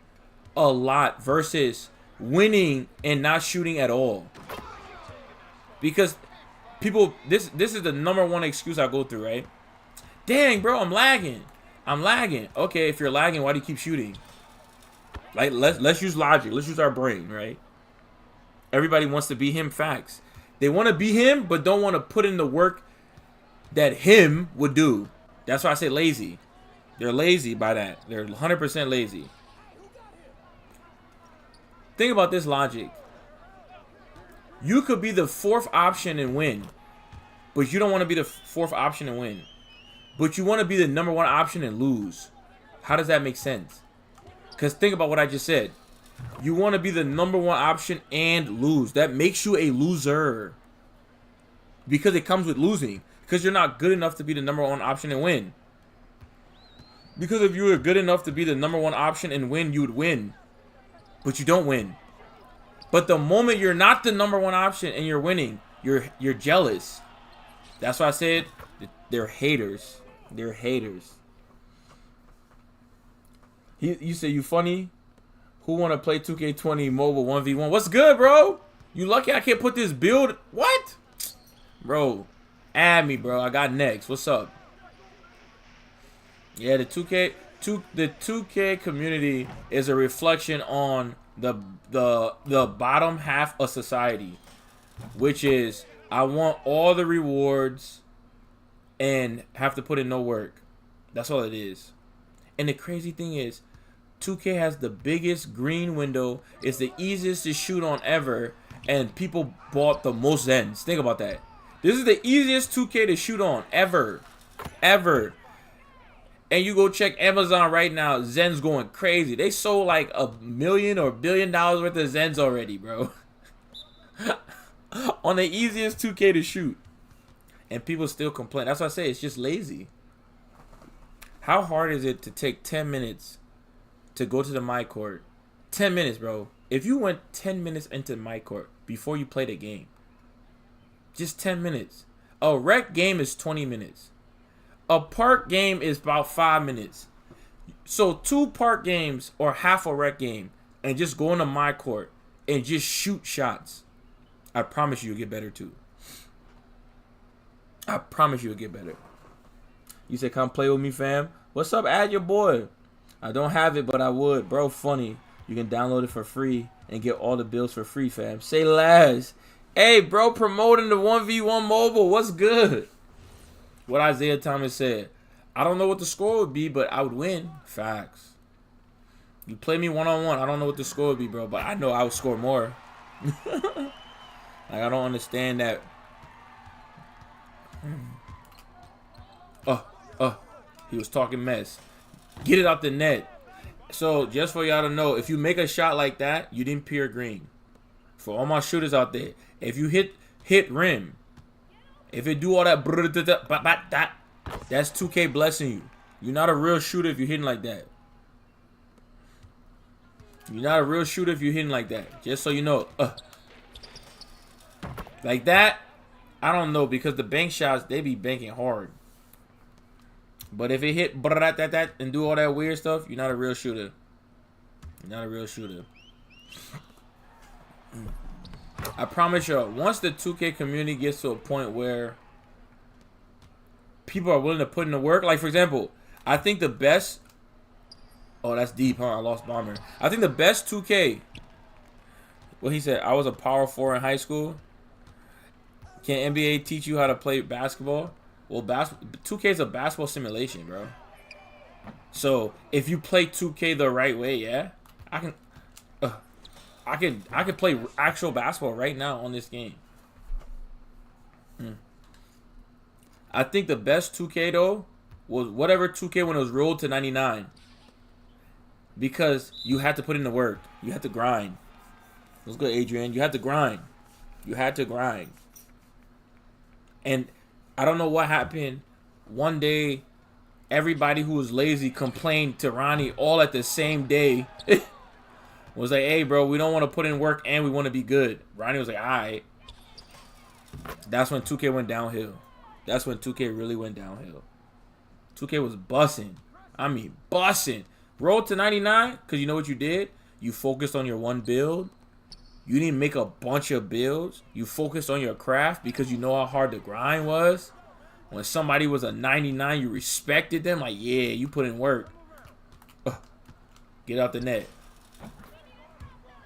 a lot versus winning and not shooting at all. Because people, this is the #1 excuse I go through, right? Dang, bro, I'm lagging. Okay, if you're lagging, why do you keep shooting? Like, let's use logic. Let's use our brain, right? Everybody wants to be him. Facts. They want to be him, but don't want to put in the work that him would do. That's why I say lazy. They're lazy by that. They're 100% lazy. Think about this logic. You could be the 4th option and win, but you don't want to be the 4th option and win. But you want to be the #1 option and lose. How does that make sense? Because think about what I just said. You want to be the #1 option and lose. That makes you a loser. Because it comes with losing. Because you're not good enough to be the #1 option and win. Because if you were good enough to be the #1 option and win, you would win. but you don't win. But the moment you're not the number one option and you're winning, you're jealous. That's why I said they're haters. They're haters. You say you funny? Who want to play 2K20 mobile 1v1? What's good, bro? You lucky I can't put this build. What? Bro, add me, bro. I got next. What's up? Yeah, the 2K community is a reflection on the bottom half of society, which is I want all the rewards and have to put in no work. That's all it is. And the crazy thing is, 2K has the biggest green window. It's the easiest to shoot on ever, and people bought the most Zens. Think about that. This is the easiest 2K to shoot on ever. And you go check Amazon right now, Zen's going crazy. They sold like $1 million or $1 billion worth of Zens already, bro. On the easiest 2K to shoot. And people still complain. That's why I say it's just lazy. How hard is it to take 10 minutes to go to the my court? 10 minutes, bro. If you went 10 minutes into my court before you played a game, just 10 minutes. A rec game is 20 minutes. A park game is about 5 minutes. So 2 park games or half a rec game and just go into my court and just shoot shots. I promise you'll get better too. I promise you'll get better. You said come play with me, fam. What's up? Add your boy. I don't have it, but I would. Bro, funny. You can download it for free and get all the builds for free, fam. Say less. Hey, bro, promoting the 1v1 mobile. What's good? What Isaiah Thomas said. I don't know what the score would be, but I would win. Facts. You play me one-on-one. I don't know what the score would be, bro, but I know I would score more. Like, I don't understand that. He was talking mess. Get it out the net. So, just for y'all to know, if you make a shot like that, you didn't peer green. For all my shooters out there, if you hit rim, if it do all that, that's 2K blessing you. You're not a real shooter if you're hitting like that. You're not a real shooter if you're hitting like that. Just so you know. Like that, I don't know, because the bank shots, they be banking hard. But if it hit and do all that weird stuff, you're not a real shooter. You're not a real shooter. I promise you, once the 2K community gets to a point where people are willing to put in the work, like for example, I think the best. Oh, that's deep, huh? I lost Bomber. I think the best 2K. Well, he said I was a power 4 in high school. Can NBA teach you how to play basketball? Well, 2K is a basketball simulation, bro. So if you play 2K the right way, yeah, I can play actual basketball right now on this game. I think the best 2K though was whatever 2K when it was rolled to 99, because you had to put in the work. You had to grind. Let's go, Adrian. You had to grind. You had to grind. And I don't know what happened. One day, everybody who was lazy complained to Ronnie all at the same day. Was like, hey, bro, we don't want to put in work and we want to be good. Ronnie was like, all right. That's when 2K went downhill. That's when 2K really went downhill. 2K was bussing. I mean, bussing. Roll to 99, because you know what you did? You focused on your one build. You didn't make a bunch of builds. You focused on your craft because you know how hard the grind was. When somebody was a 99, you respected them. Like, yeah, you put in work. Get out the net.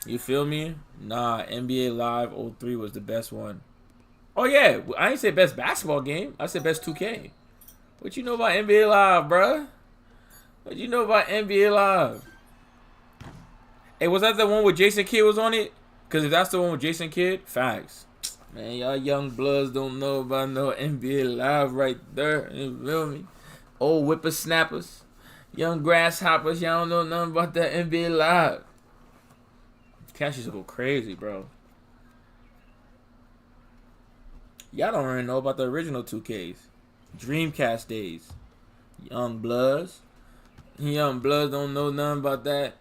You feel me? Nah, NBA Live 03 was the best one. Oh, yeah. I ain't say best basketball game. I said best 2K. What you know about NBA Live, bruh? What you know about NBA Live? Hey, was that the one where Jason Kidd was on it? Because if that's the one with Jason Kidd, facts. Man, y'all young bloods don't know about no NBA Live right there. You feel me? Old whippersnappers. Young grasshoppers. Y'all don't know nothing about that NBA Live. Cash used to go crazy, bro. Y'all don't really know about the original 2Ks. Dreamcast days. Young bloods. Young bloods don't know nothing about that.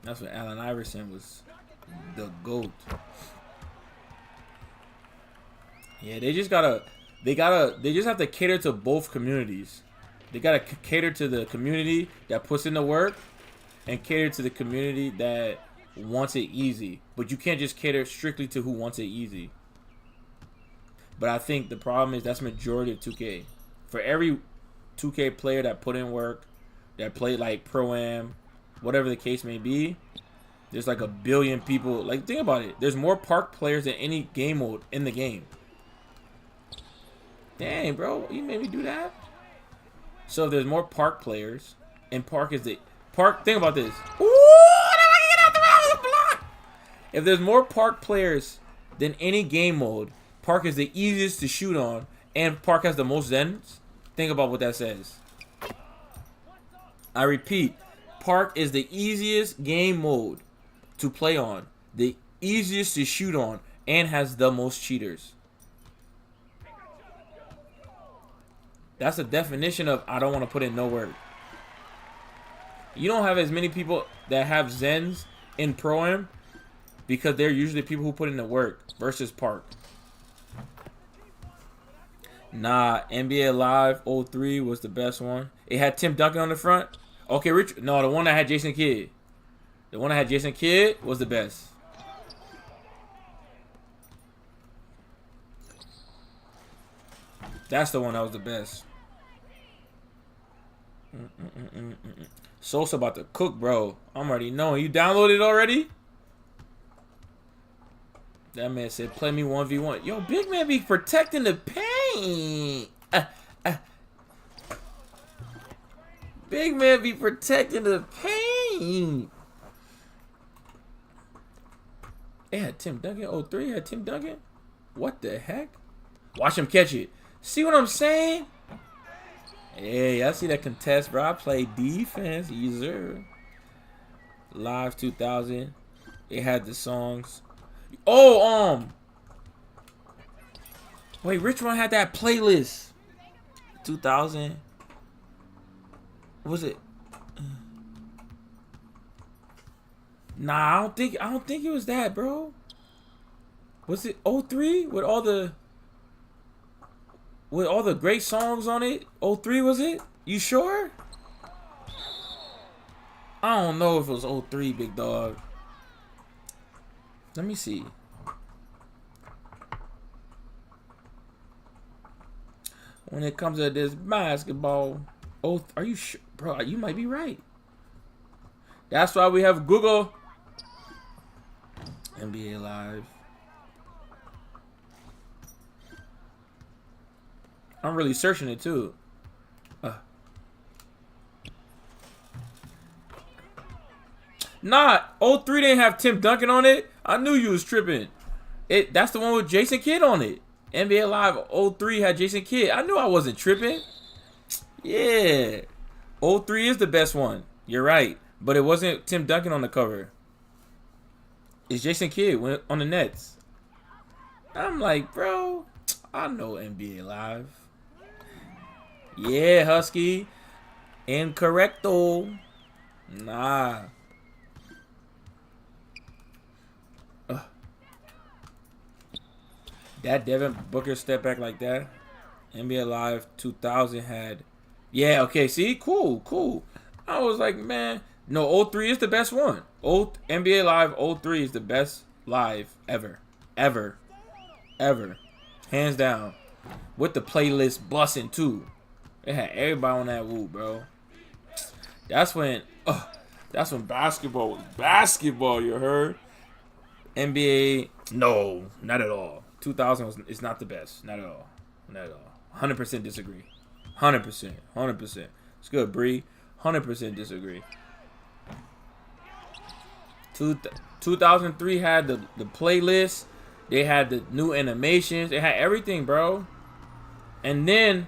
That's when Allen Iverson was the GOAT. Yeah, they just have to cater to both communities. They gotta cater to the community that puts in the work and cater to the community that wants it easy. But you can't just cater strictly to who wants it easy. But I think the problem is that's majority of 2K. For every 2K player that put in work, that played like Pro-Am, whatever the case may be, there's like a billion people. Like, think about it. There's more park players than any game mode in the game. Dang, bro, you made me do that. So if there's more park players, and park is the park. Think about this. If there's more park players than any game mode, park is the easiest to shoot on, and park has the most Zens. Think about what that says. I repeat, park is the easiest game mode to play on, the easiest to shoot on, and has the most cheaters. That's the definition of I don't want to put in no work. You don't have as many people that have Zens in Pro-Am because they're usually people who put in the work versus park. Nah, NBA Live 03 was the best one. It had Tim Duncan on the front. Okay, Rich. No, the one that had Jason Kidd. The one that had Jason Kidd was the best. That's the one that was the best. Sosa about to cook, bro. I'm already knowing. You downloaded already? That man said, play me 1v1. Yo, big man be protecting the paint. Big man be protecting the paint. It had Tim Duncan. 03 had Tim Duncan. What the heck? Watch him catch it. See what I'm saying? Hey, I see that contest, bro. I play defense. Yes, sir. Live 2000. It had the songs. Oh, wait, Rich One had that playlist. 2000. What was it? Nah, I don't think it was that, bro. Was it 03 with all the great songs on it? 03 was it? You sure? I don't know if it was 03, big dog. Let me see. When it comes to this basketball, are you sure? Bro, you might be right. That's why we have Google. NBA Live. I'm really searching it too. Nah, 03 didn't have Tim Duncan on it. I knew you was tripping. That's the one with Jason Kidd on it. NBA Live 03 had Jason Kidd. I knew I wasn't tripping. Yeah. 03 is the best one. You're right. But it wasn't Tim Duncan on the cover. It's Jason Kidd on the Nets. I'm like, bro, I know NBA Live. Yeah, Husky. Incorrecto. Nah. That Devin Booker step back like that. NBA Live 2000 had. Yeah, okay, see? Cool. I was like, man. No, 03 is the best one. NBA Live 03 is the best live ever. Ever. Hands down. With the playlist bussing too. It had everybody on that woo, bro. That's when basketball was basketball, you heard? NBA, no, not at all. 2000 is not the best. Not at all. 100% disagree. 100%. It's good, Bree. 100% disagree. 2003 had the playlist. They had the new animations. They had everything, bro. And then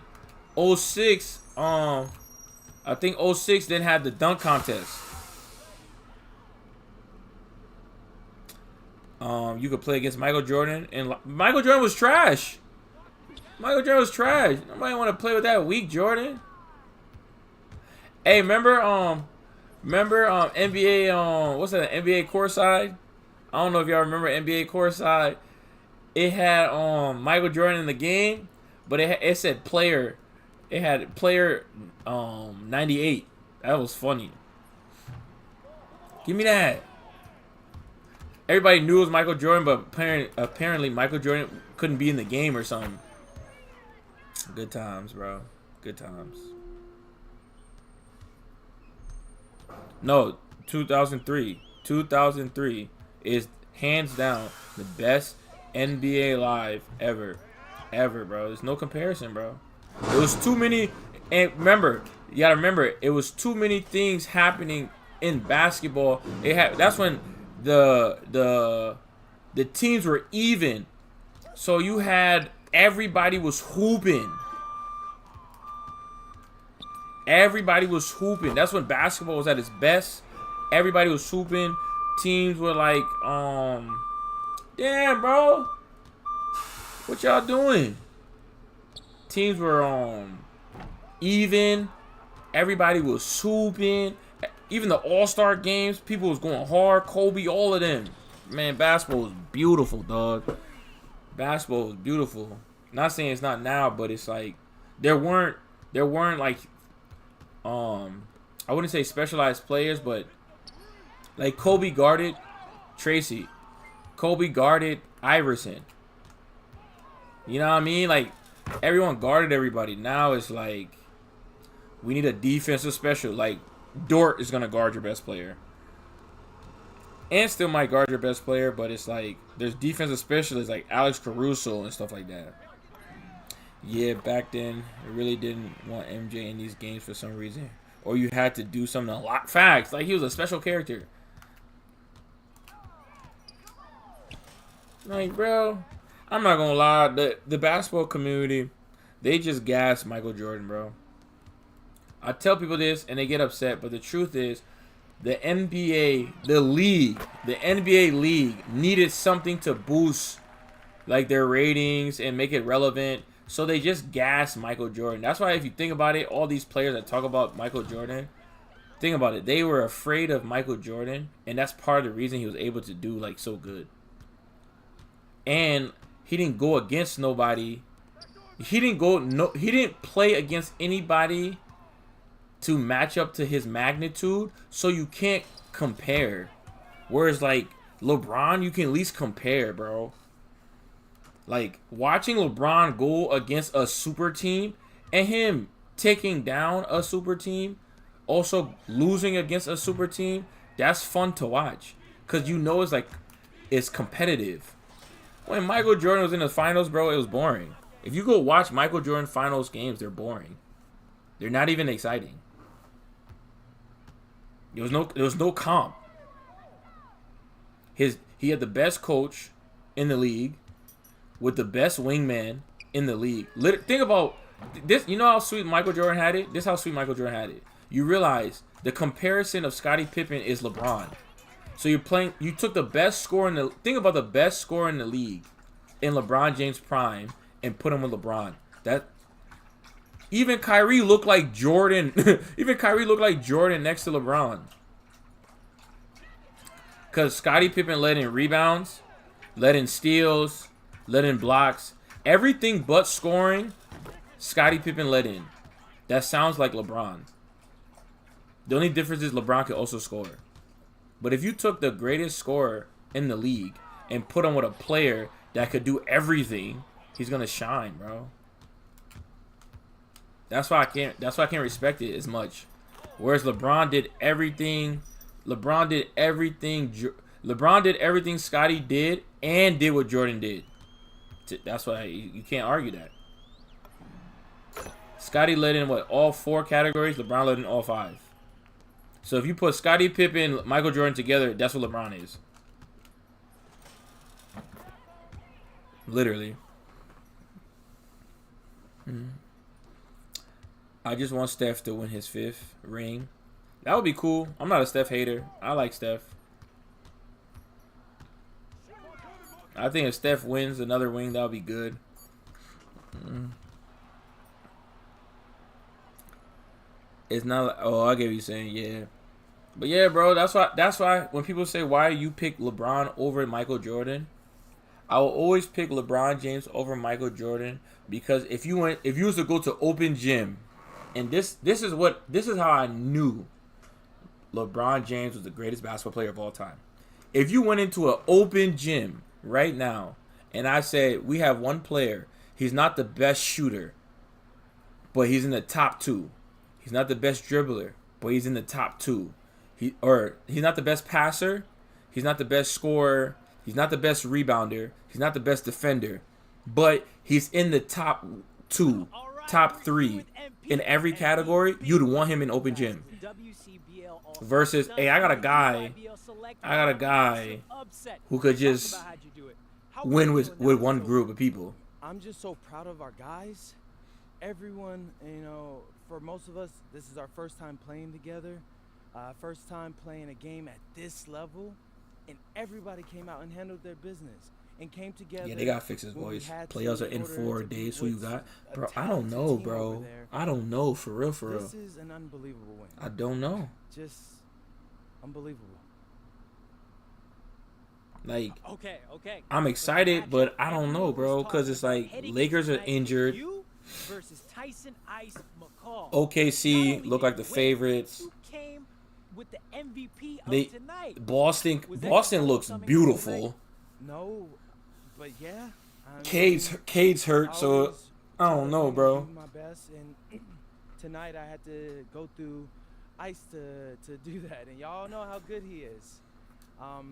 06, I think 06 then had the dunk contest. You could play against Michael Jordan, and Michael Jordan was trash. Nobody want to play with that weak Jordan. Hey, remember Remember NBA what's that, NBA Courtside? I don't know if y'all remember NBA Courtside. It had Michael Jordan in the game, but it said player. It had player 98. That was funny. Give me that. Everybody knew it was Michael Jordan, but apparently Michael Jordan couldn't be in the game or something. Good times, bro. Good times. No, 2003. 2003 is hands down the best NBA Live ever. Ever, bro. There's no comparison, bro. It was too many. And remember, you gotta remember, it was too many things happening in basketball. That's when the teams were even. So you had everybody was hooping. Everybody was hooping. That's when basketball was at its best. Everybody was hooping. Teams were like, damn, bro. What y'all doing? Teams were even. Everybody was hooping. Even the All-Star games, people was going hard. Kobe, all of them. Man, basketball was beautiful, dog. Basketball was beautiful. Not saying it's not now, but it's like there weren't like I wouldn't say specialized players, but like Kobe guarded Tracy. Kobe guarded Iverson. You know what I mean? Like everyone guarded everybody. Now it's like we need a defensive special. Like Dort is gonna guard your best player. And still might guard your best player, but it's like there's defensive specialists like Alex Caruso and stuff like that. Yeah, back then, I really didn't want MJ in these games for some reason. Or you had to do something a lot. Facts. Like, he was a special character. Like, bro, I'm not going to lie. The basketball community, they just gas Michael Jordan, bro. I tell people this, and they get upset. But the truth is, the NBA, the NBA league needed something to boost, like, their ratings and make it relevant. So they just gassed Michael Jordan. That's why if you think about it, all these players that talk about Michael Jordan, think about it. They were afraid of Michael Jordan, and that's part of the reason he was able to do like so good. And he didn't go against nobody. He didn't play against anybody to match up to his magnitude, so you can't compare. Whereas like LeBron, you can at least compare, bro. Like, watching LeBron go against a super team and him taking down a super team, also losing against a super team, that's fun to watch. Because you know it's competitive. When Michael Jordan was in the finals, bro, it was boring. If you go watch Michael Jordan finals games, they're boring. They're not even exciting. There was no comp. He had the best coach in the league. With the best wingman in the league. Think about this. You know how sweet Michael Jordan had it? This is how sweet Michael Jordan had it. You realize the comparison of Scottie Pippen is LeBron. So you took the best scorer think about the best scorer in the league in LeBron James' prime and put him with LeBron. Even Kyrie looked like Jordan. Even Kyrie looked like Jordan next to LeBron. Because Scottie Pippen led in rebounds, led in steals, led in blocks. Everything but scoring, Scottie Pippen led in. That sounds like LeBron. The only difference is LeBron can also score. But if you took the greatest scorer in the league and put him with a player that could do everything, he's gonna shine, bro. That's why I can't respect it as much. Whereas LeBron did everything. LeBron did everything Scottie did and did what Jordan did. That's why you can't argue that. Scottie led in all 4 categories. LeBron led in all 5. So if you put Scottie Pippen, Michael Jordan together, that's what LeBron is. Literally. I just want Steph to win his 5th ring. That would be cool. I'm not a Steph hater. I like Steph. I think if Steph wins another ring, that'll be good. It's not like, oh, I get what you're saying, yeah. But yeah, bro, that's why when people say why you pick LeBron over Michael Jordan, I will always pick LeBron James over Michael Jordan because if you was to go to open gym, and this is how I knew LeBron James was the greatest basketball player of all time. If you went into an open gym right now and I said we have one player, he's not the best shooter, but he's in the top 2. He's not the best dribbler, but he's in the top 2. He's not the best passer, he's not the best scorer, he's not the best rebounder, he's not the best defender, but he's in the top 2, top 3 in every category. You'd want him in open gym. Versus, hey, I got a guy who could just win with one group of people. I'm just so proud of our guys. Everyone, for most of us, this is our first time playing together. First time playing a game at this level. And everybody came out and handled their business. And came together. Yeah, they gotta fix his voice. Playoffs are in 4 days. Who you got? Bro, I don't know, bro. I don't know, for real. This is an unbelievable win. I don't know. Just unbelievable. Like, Okay. I'm excited, but I don't know, bro, because it's like Lakers are injured. You versus Tyson Ice McCall. OKC look like the favorites. You came with the MVP They of tonight. Boston looks beautiful. No, but yeah. Cade's hurt, so I don't know, bro. Do my best, and tonight I had to go through ice to do that, and y'all know how good he is.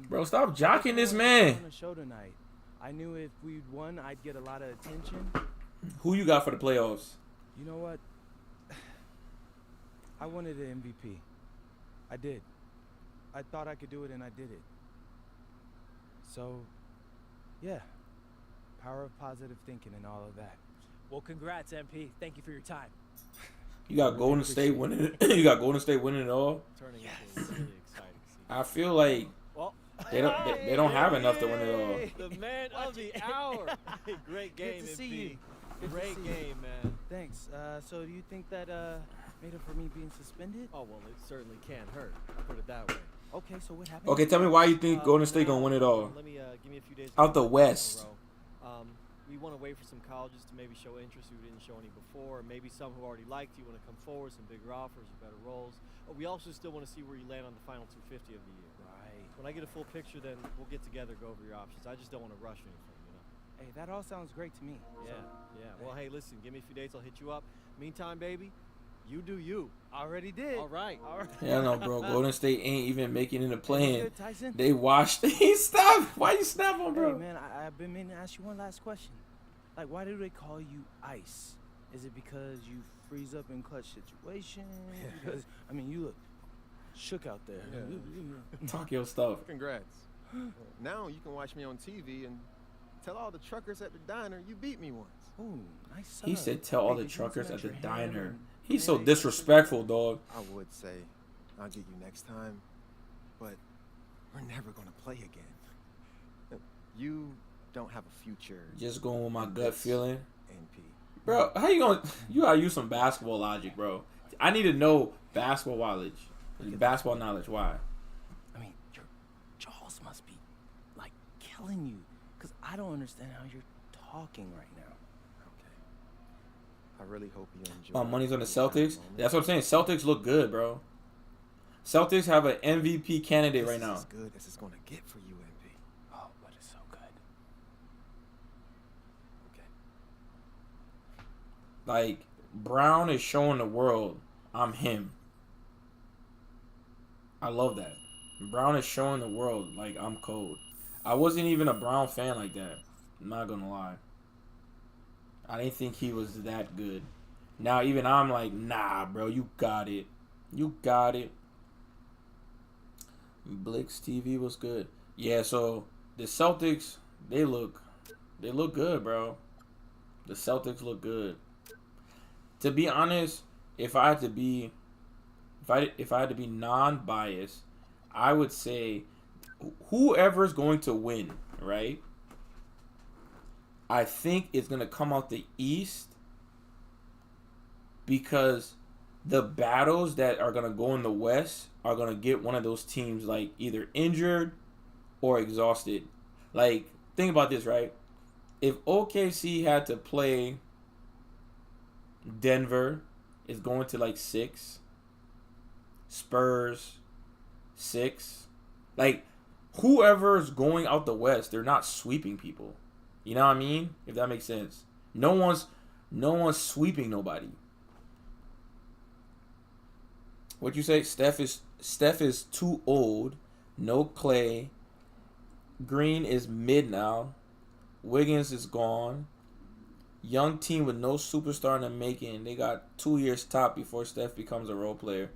Bro, stop jocking this man. On the show tonight, I knew if we won, I'd get a lot of attention. Who you got for the playoffs? You know what? I wanted an MVP. I did. I thought I could do it, and I did it. So, yeah, power of positive thinking and all of that. Well, congrats, MP. Thank you for your time. You got Golden State winning it. You got Golden State winning it all. Turning into a really exciting season. I feel like Well, they don't have enough to win it all. the man of the hour. Great game, Good to see MP. you. Good to Great see you. game, man. Thanks. So do you think that made up for me being suspended? Oh, well, it certainly can't hurt. Put it that way. Okay, so what happened? Okay, tell me why you think Golden State gonna win it all. Let me give me a few days. Out the to West. We want to wait for some colleges to maybe show interest who didn't show any before, or maybe some who already liked you want to come forward, some bigger offers or better roles. But we also still want to see where you land on the final 250 of the year. Right. When I get a full picture, then we'll get together, go over your options. I just don't want to rush anything, you know. Hey, that all sounds great to me. Yeah. Well, hey, listen, give me a few dates, I'll hit you up. Meantime, baby, you do you. Already did. All right. Yeah, no, bro. Golden State ain't even making it in the play-in. Good, Tyson. They washed. He stopped. Why you snap on, Hey, bro? man, I've been meaning to ask you one last question. Like, why do they call you Ice? Is it because you freeze up in clutch situations? Because, I mean, you look shook out there. Yeah. Talk your stuff. Congrats. Now you can watch me on TV and tell all the truckers at the diner you beat me once. Ooh, nice. He said, "Tell all Hey, the did you truckers mention at the your hair diner." and- He's so Hey, disrespectful, dog. I would say I'll get you next time, but we're never gonna play again. You don't have a future. Just going with my in gut this feeling. NP. Bro, how you gonna? You gotta use some basketball logic, bro. I need to know basketball knowledge. Basketball knowledge. Why? I mean, your jaws must be, like, killing you. Because I don't understand how you're talking right now. Okay. I really hope you enjoy. My money's on the this kind of Celtics. moment. That's what I'm saying. Celtics look good, bro. Celtics have an MVP candidate This right is now. as good as it's gonna get for you, NP. Oh, but it's so good. Okay. Like, Brown is showing the world I'm him. I love that. Brown is showing the world like I'm cold. I wasn't even a Brown fan like that. I'm not gonna lie. I didn't think he was that good. Now even I'm like, nah, bro, you got it. You got it. Blix TV was good. Yeah, so the Celtics, they look good, bro. The Celtics look good. To be honest, if I had to be non-biased, I would say whoever's going to win, right? I think it's going to come out the East because the battles that are gonna go in the West are gonna get one of those teams like either injured or exhausted. Like, think about this, right? If OKC had to play Denver, is going to like 6. Spurs, 6. Like, whoever's going out the West, they're not sweeping people. You know what I mean? If that makes sense. No one's sweeping nobody. What you say? Steph is too old. No Clay. Green is mid now. Wiggins is gone. Young team with no superstar in the making. They got 2 years top before Steph becomes a role player.